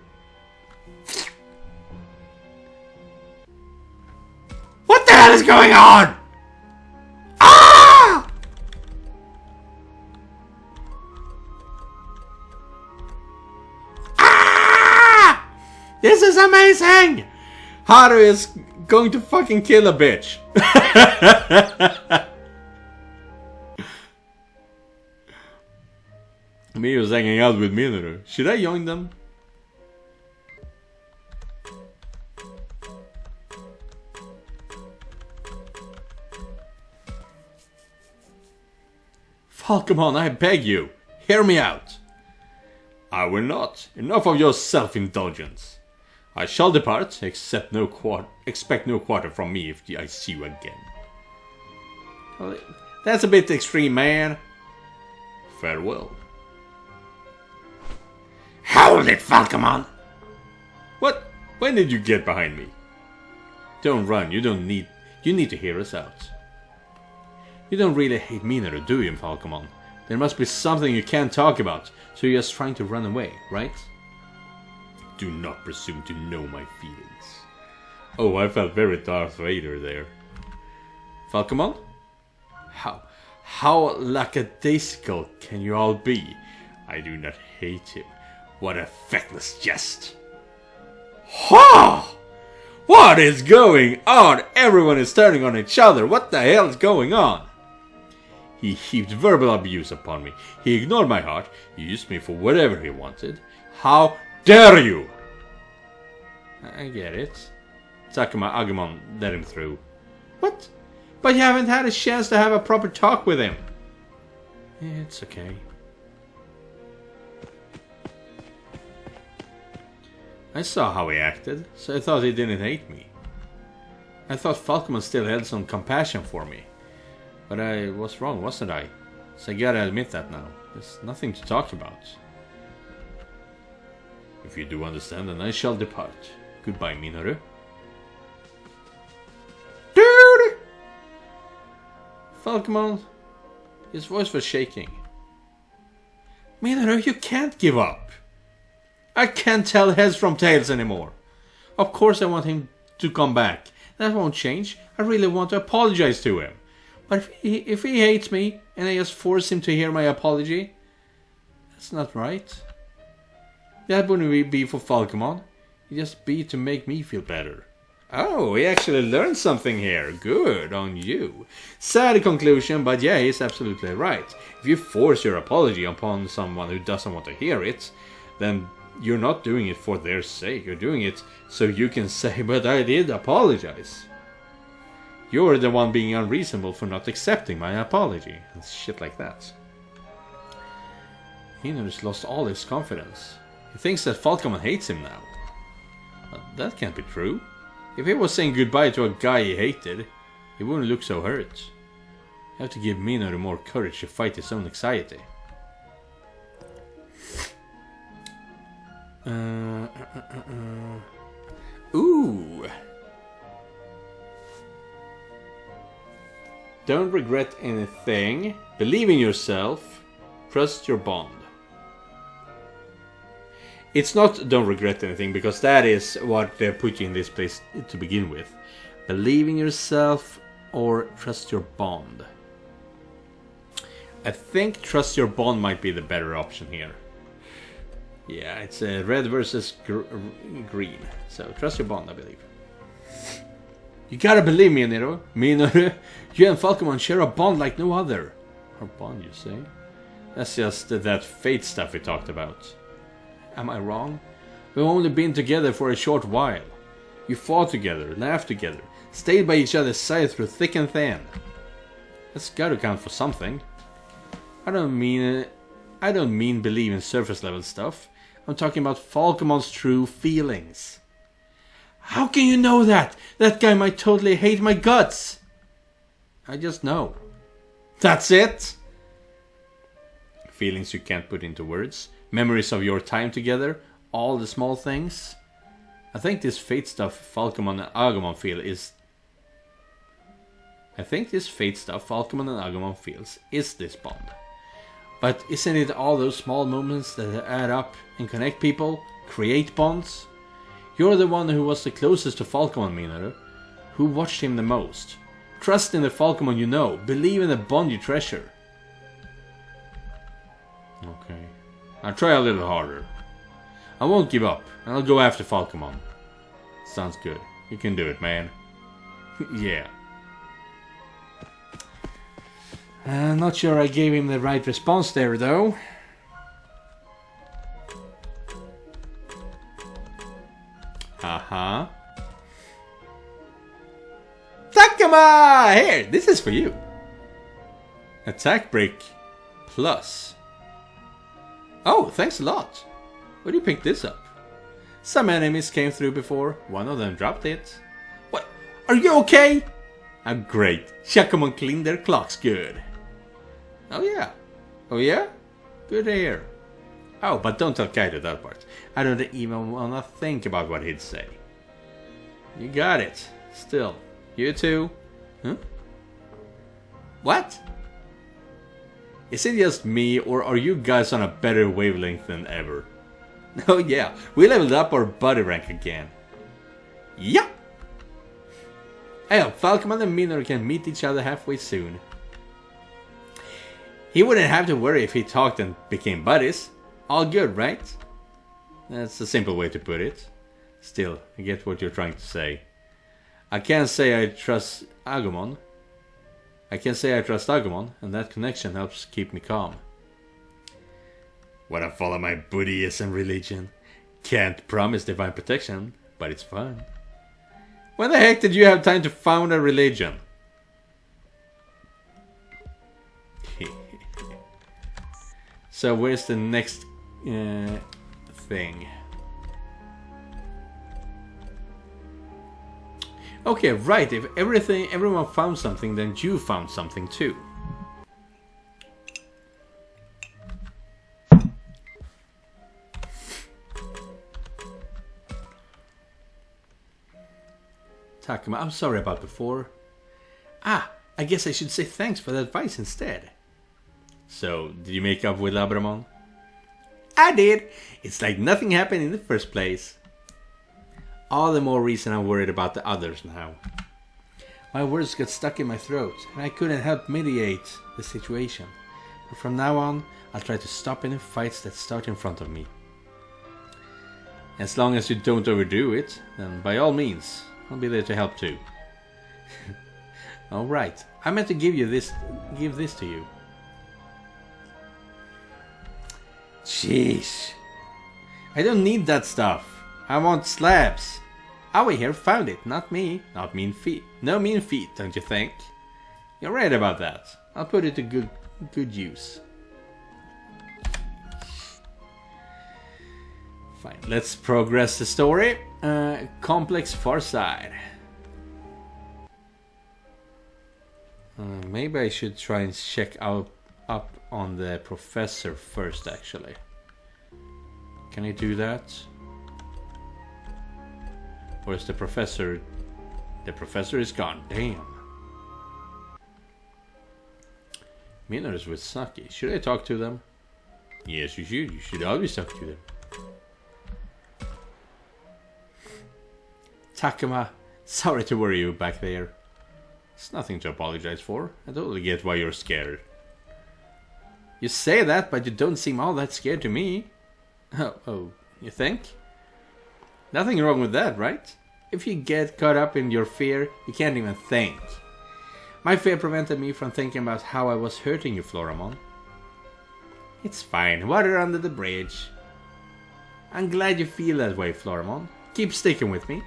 What the hell is going on? This is amazing! Haru is going to fucking kill a bitch. Me was hanging out with Minoru. Should I join them? Falcomon, I beg you, hear me out. I will not. Enough of your self-indulgence. I shall depart, expect no quarter from me if I see you again. Well, that's a bit extreme, man. Farewell. Hold it, Falcomon! What? When did you get behind me? Don't run, you need to hear us out. You don't really hate Minoru, do you, Falcomon? There must be something you can't talk about, so you're just trying to run away, right? Do not presume to know my feelings. Oh, I felt very Darth Vader there. Falcomon? How lackadaisical can you all be? I do not hate him. What a feckless jest. Ha! What is going on? Everyone is turning on each other. What the hell is going on? He heaped verbal abuse upon me. He ignored my heart. He used me for whatever he wanted. How dare you? I get it. Takuma Agumon let him through. What? But you haven't had a chance to have a proper talk with him. It's okay. I saw how he acted, so I thought he didn't hate me. I thought Falcomon still had some compassion for me. But I was wrong, wasn't I? So I gotta admit that now. There's nothing to talk about. If you do understand, then I shall depart. Goodbye, Minoru. Dude! Falcomon, his voice was shaking. Minoru, you can't give up. I can't tell heads from tails anymore. Of course I want him to come back. That won't change. I really want to apologize to him. But if he hates me and I just force him to hear my apology, that's not right. That wouldn't be for Falcomon. It'd just be to make me feel better. Oh, we actually learned something here. Good on you. Sad conclusion, but yeah, he's absolutely right. If you force your apology upon someone who doesn't want to hear it, then you're not doing it for their sake. You're doing it so you can say, but I did apologize. You're the one being unreasonable for not accepting my apology. And shit like that. Minoru's lost all his confidence. He thinks that Falcomon hates him now. But that can't be true. If he was saying goodbye to a guy he hated, he wouldn't look so hurt. You have to give Minoru more courage to fight his own anxiety. Ooh. Don't regret anything. Believe in yourself. Trust your bond. It's not don't regret anything, because that is what they put you in this place to begin with. Believe in yourself or trust your bond. I think trust your bond might be the better option here. Yeah, it's red versus green. So trust your bond, I believe. You gotta believe me, Minoru. You and Falcomon share a bond like no other. Our bond, you say? That's just that fate stuff we talked about. Am I wrong? We've only been together for a short while. You fought together, laughed together, stayed by each other's side through thick and thin. That's gotta count for something. I don't mean believe in surface level stuff. I'm talking about Falcomon's true feelings. How can you know that? That guy might totally hate my guts. I just know. That's it? Feelings you can't put into words. Memories of your time together. All the small things. I think this fate stuff Falcomon and Agumon feel is... is this bond. But isn't it all those small moments that add up and connect people? Create bonds? You're the one who was the closest to Falcomon, Minoru. Who watched him the most. Trust in the Falcomon you know. Believe in the bond you treasure. Okay. I'll try a little harder. I won't give up, and I'll go after Falcomon. Sounds good. You can do it, man. Yeah. Not sure I gave him the right response there, though. Uh-huh. Takuma! Here, this is for you. Attack break plus. Oh, thanks a lot. Where do you pick this up? Some enemies came through before. One of them dropped it. What? Are you okay? Oh, great. Shakamon cleaned their clocks good. Oh, yeah. Oh, yeah? Good to hear. Oh, but don't tell Kaito that part. I don't even wanna think about what he'd say. You got it. Still. You too. Huh? What? Is it just me, or are you guys on a better wavelength than ever? Oh yeah, we leveled up our buddy rank again. Yeah! I hope Falcon and Minoru can meet each other halfway soon. He wouldn't have to worry if he talked and became buddies. All good, right? That's a simple way to put it. Still, I get what you're trying to say. I can't say I trust Agumon. And that connection helps keep me calm. Wanna follow my Buddhism religion? Can't promise divine protection, but it's fun. When the heck did you have time to found a religion? So where's the next thing? Okay, right, if everyone found something, then you found something too. Takuma, I'm sorry about before. Ah, I guess I should say thanks for the advice instead. So, did you make up with Labramon? I did! It's like nothing happened in the first place. All the more reason I'm worried about the others now. My words got stuck in my throat, and I couldn't help mediate the situation. But from now on, I'll try to stop any fights that start in front of me. As long as you don't overdo it, then by all means, I'll be there to help too. Alright, I meant to give this to you. Jeez. I don't need that stuff. I want slabs. Aoi here found it, not me. Not mean feet. No mean feet, don't you think? You're right about that. I'll put it to good use. Fine, let's progress the story. Complex far side. Maybe I should try and check up on the professor first, actually. Can I do that? Or is the professor... The professor is gone, damn. Minoru is with Saki. Should I talk to them? Yes, you should. You should always talk to them. Takuma, sorry to worry you back there. It's nothing to apologize for. I totally get why you're scared. You say that, but you don't seem all that scared to me. Oh, you think? Nothing wrong with that, right? If you get caught up in your fear, you can't even think. My fear prevented me from thinking about how I was hurting you, Floramon. It's fine, water under the bridge. I'm glad you feel that way, Floramon. Keep sticking with me.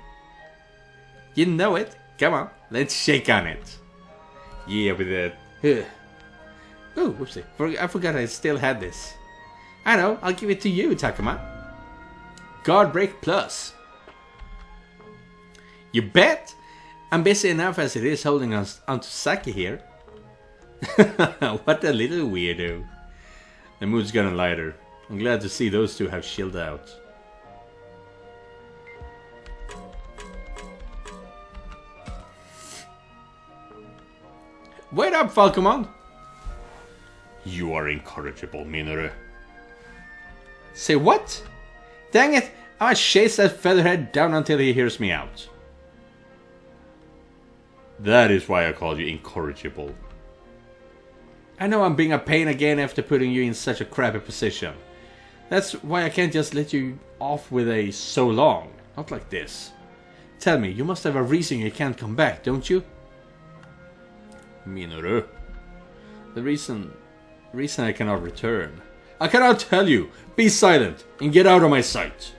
You know it. Come on, let's shake on it. Yeah, with the... Oh, whoopsie. I forgot I still had this. I know, I'll give it to you, Takuma. Guard break plus. You bet! I'm busy enough as it is holding us onto Saki here. What a little weirdo. The mood's gotten lighter. I'm glad to see those two have chilled out. Wait up, Falcomon! You are incorrigible, Minoru. Say what? Dang it! I must chase that featherhead down until he hears me out. That is why I call you incorrigible. I know I'm being a pain again after putting you in such a crappy position. That's why I can't just let you off with a so long. Not like this. Tell me, you must have a reason you can't come back, don't you? Minoru. The reason I cannot return. I cannot tell you! Be silent and get out of my sight!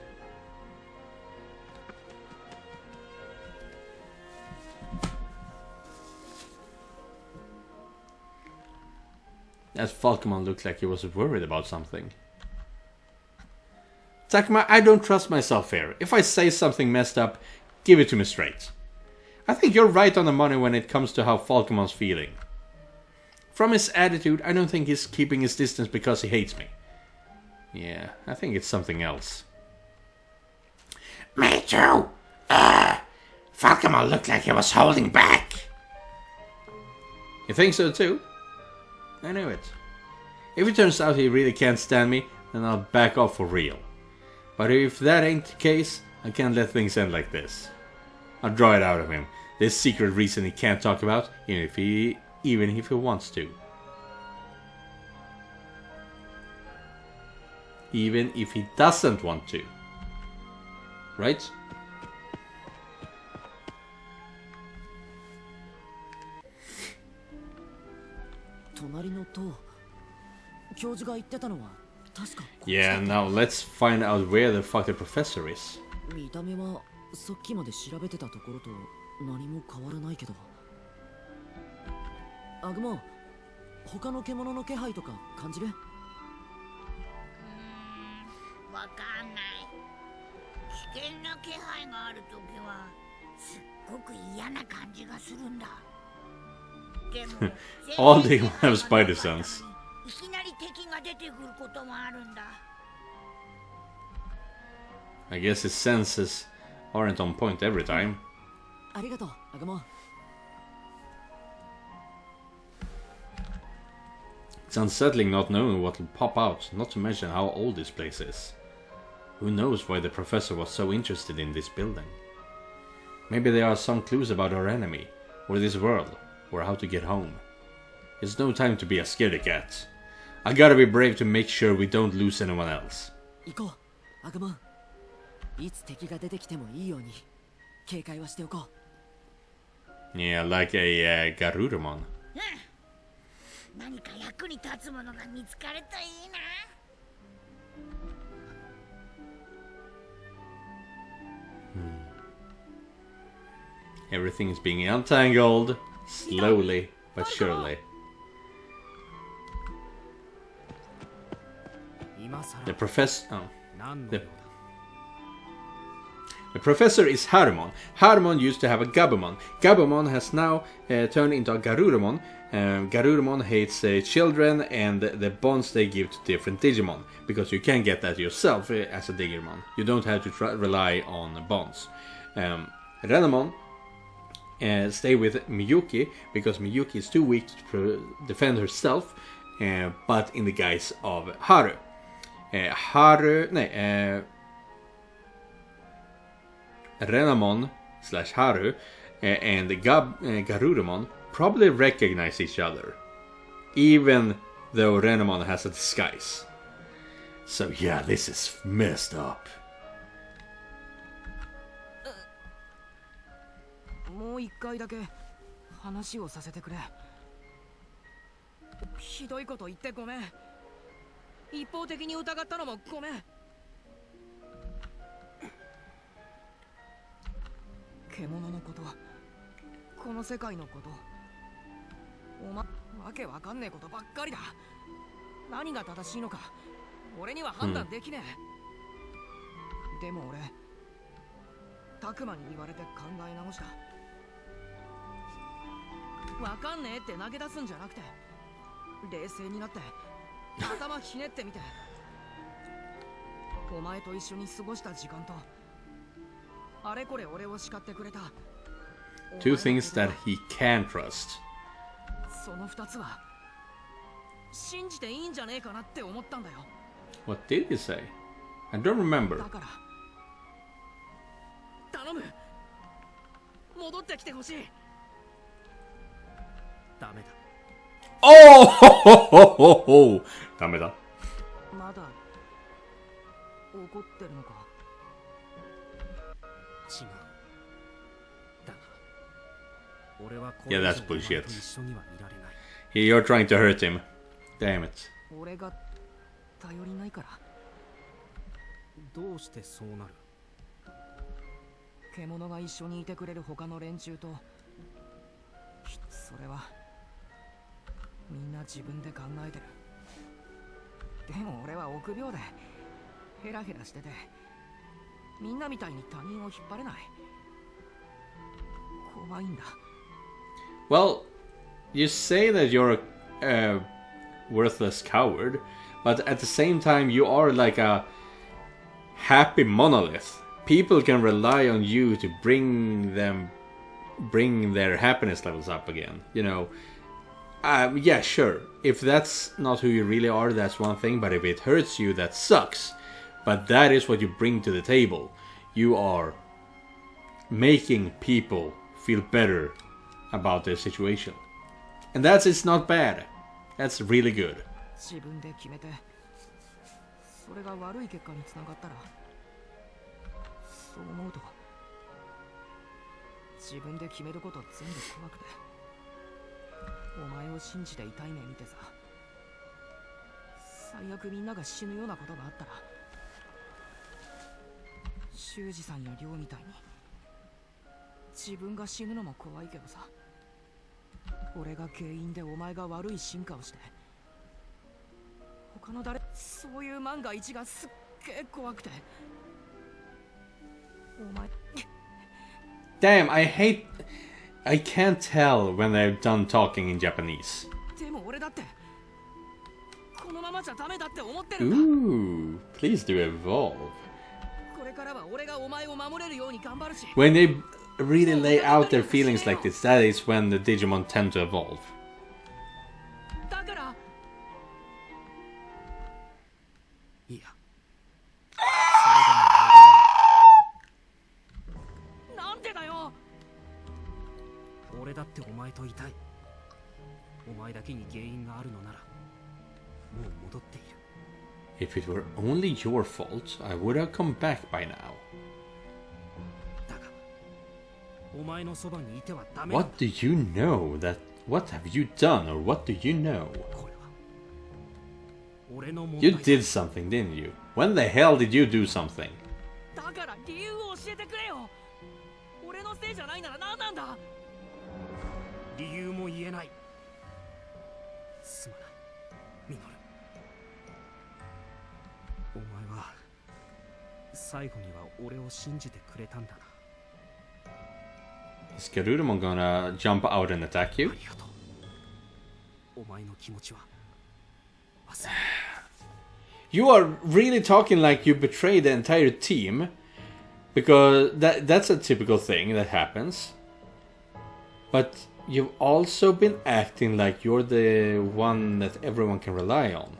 As Falcomon looked like he was worried about something. Takuma, I don't trust myself here. If I say something messed up, give it to me straight. I think you're right on the money when it comes to how Falcomon's feeling. From his attitude, I don't think he's keeping his distance because he hates me. Yeah, I think it's something else. Me too. Falcomon looked like he was holding back. You think so too? I knew it. If it turns out he really can't stand me, then I'll back off for real. But if that ain't the case, I can't let things end like this. I'll draw it out of him. This secret reason he can't talk about, even if he wants to. Even if he doesn't want to. Right? Yeah, now let's find out where the fuck the professor is. 見た目はさっきまで調べてたところと何も変わらないけど。アグモン、他の獣の気配とか感じる？わかんない。危険な気配があるときはすっごく嫌な感じがするんだ。でも All they have spider sense. いきなり敵が出てくることもあるんだ。I guess his senses aren't on point every time. ありがとう、アグモン。It's unsettling not knowing what will pop out, not to mention how old this place is. Who knows why the professor was so interested in this building? Maybe there are some clues about our enemy, or this world, or how to get home. It's no time to be a scaredy cat. I gotta be brave to make sure we don't lose anyone else. 行こう、アグモン。いつ敵が出てきてもいいように警戒はしておこう。Yeah, like a Garurumon. 何か役に立つものが見つかるといいな。Everything is being untangled, slowly but surely. The professor... Oh. The professor is Harumon. Harumon used to have a Gabumon. Gabumon has now turned into a Garurumon. Garurumon hates children and the bonds they give to different Digimon. Because you can get that yourself as a Digimon. You don't have to rely on bonds. Renamon stay with Miyuki because Miyuki is too weak to defend herself. But in the guise of Haru. Renamon / Haru and Garurumon probably recognize each other, even though Renamon has a disguise. So yeah, this is messed up. もう一回だけ話をさせてくれ。ひどいこと言ってごめん。一方的に疑ったのもごめん。獣のこと、この世界のこと、わけわかんねえことばっかりだ。何が正しいのか俺には判断できねえ。でも俺タクマに言われて考え直した。わかんねえって投げ出すんじゃなくて冷静になって頭ひねってみて。お前と一緒に過ごした時間とあれこれ俺を叱ってくれた Two things that he can trust. その二つは信じていいんじゃねえかなって思ったんだよ。 What did he say? I don't remember. だから頼む、戻ってきてほしい。ダメだ。Oh! Ho, ho, ho, ho. ダメだ。まだ怒ってるのか。違う。だが、俺はこ Yeah, れ以 that's 上お前 bullshit. と一緒にはいられない。 You're trying to hurt him. Damn it. 俺が頼りないから。どうしてそうなる？獣が一緒にいてくれる他の連中とそれはみんな自分で考えてる。でも俺は臆病でヘラヘラしてて、みんなみたいに他人を引っ張れない。怖いんだ。 Well, you say that you're a worthless coward, but at the same time you are like a happy monolith. People can rely on you to bring their happiness levels up again, you know. Yeah, sure, if that's not who you really are, that's one thing, but if it hurts you, that sucks. But that is what you bring to the table. You are making people feel better about their situation. And it's not bad. That's really good. 自分で決めて、それが悪い結果につながったら、そう思うと自分で決めること全部怖くて、お前を信じて痛い目見てさ、最悪みんなが死ぬようなことがあったら、修二さんや亮みたいに自分が死ぬのも怖いけどさ、俺が原因でお前が悪い進化をして、他の誰、そういう万が一がすっげえ怖くて、お前Damn, I can't tell when they're done talking in Japanese. でも俺だってこのままじゃダメだって思ってるんだ。 Ooh, please do evolve. これからは俺がお前を守れるように頑張るし。 When they really lay out their feelings like this, that is when the Digimon tend to evolve. だからいや、なんでだよ。俺だってお前といたい。お前だけに原因があるのなら、もう戻っている。 If it were only your fault, I would have come back by now. だが、お前のそばにいてはダメなんだ。 What do you know that... What have you done, or what do you know? これは俺の問題 You だ。 did something, didn't you? When the hell did you do something? だから理由を教えてくれよ。俺のせいじゃないなら何なんだ。理由も言えない。すまない、ミノル。お前は最後には俺を信じてくれたんだな。 Is Garurumon gonna jump out and attack あ you? りがとう。お前の気持ちは忘れない。 You are really talking like you betrayed the entire team. Because that's a typical thing that happens. But you've also been acting like you're the one that everyone can rely on.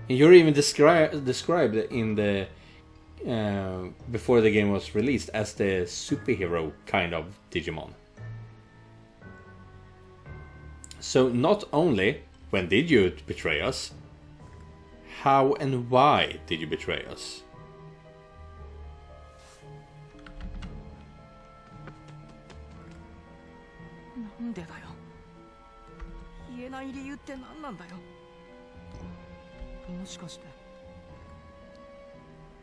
And you're even described in the before the game was released as the superhero kind of Digimon. So not only when did you betray us, how and why did you betray us? なんでだよ。言えない理由って何なんだよ。もしかして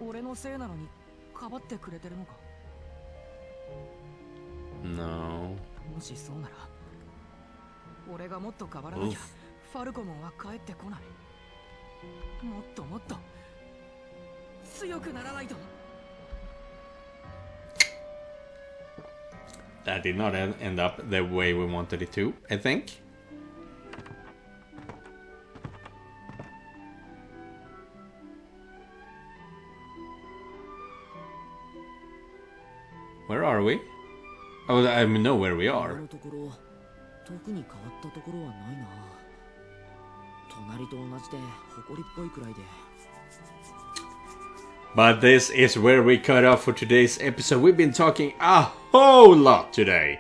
俺のせいなのにかばってくれてるのか。 No. もしそうなら俺がもっと変わらなきゃ Oof. ファルコモンは帰ってこない。もっともっと強くならないと。 That did not end up the way we wanted it to, I think. Where are we? Oh, I know where we 今 are. のところ特に変わったところはないな。隣と同じで埃っぽいくらいで。 But this is where we cut off for today's episode. We've been talking a whole lot today.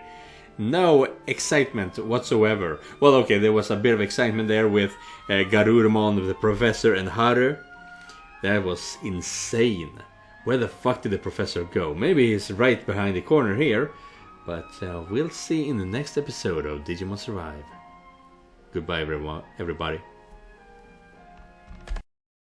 No excitement whatsoever. Well, okay, there was a bit of excitement there with Garurumon, the professor, and Haru. That was insane. Where the fuck did the professor go? Maybe he's right behind the corner here. But we'll see in the next episode of Digimon Survive. Goodbye, everybody.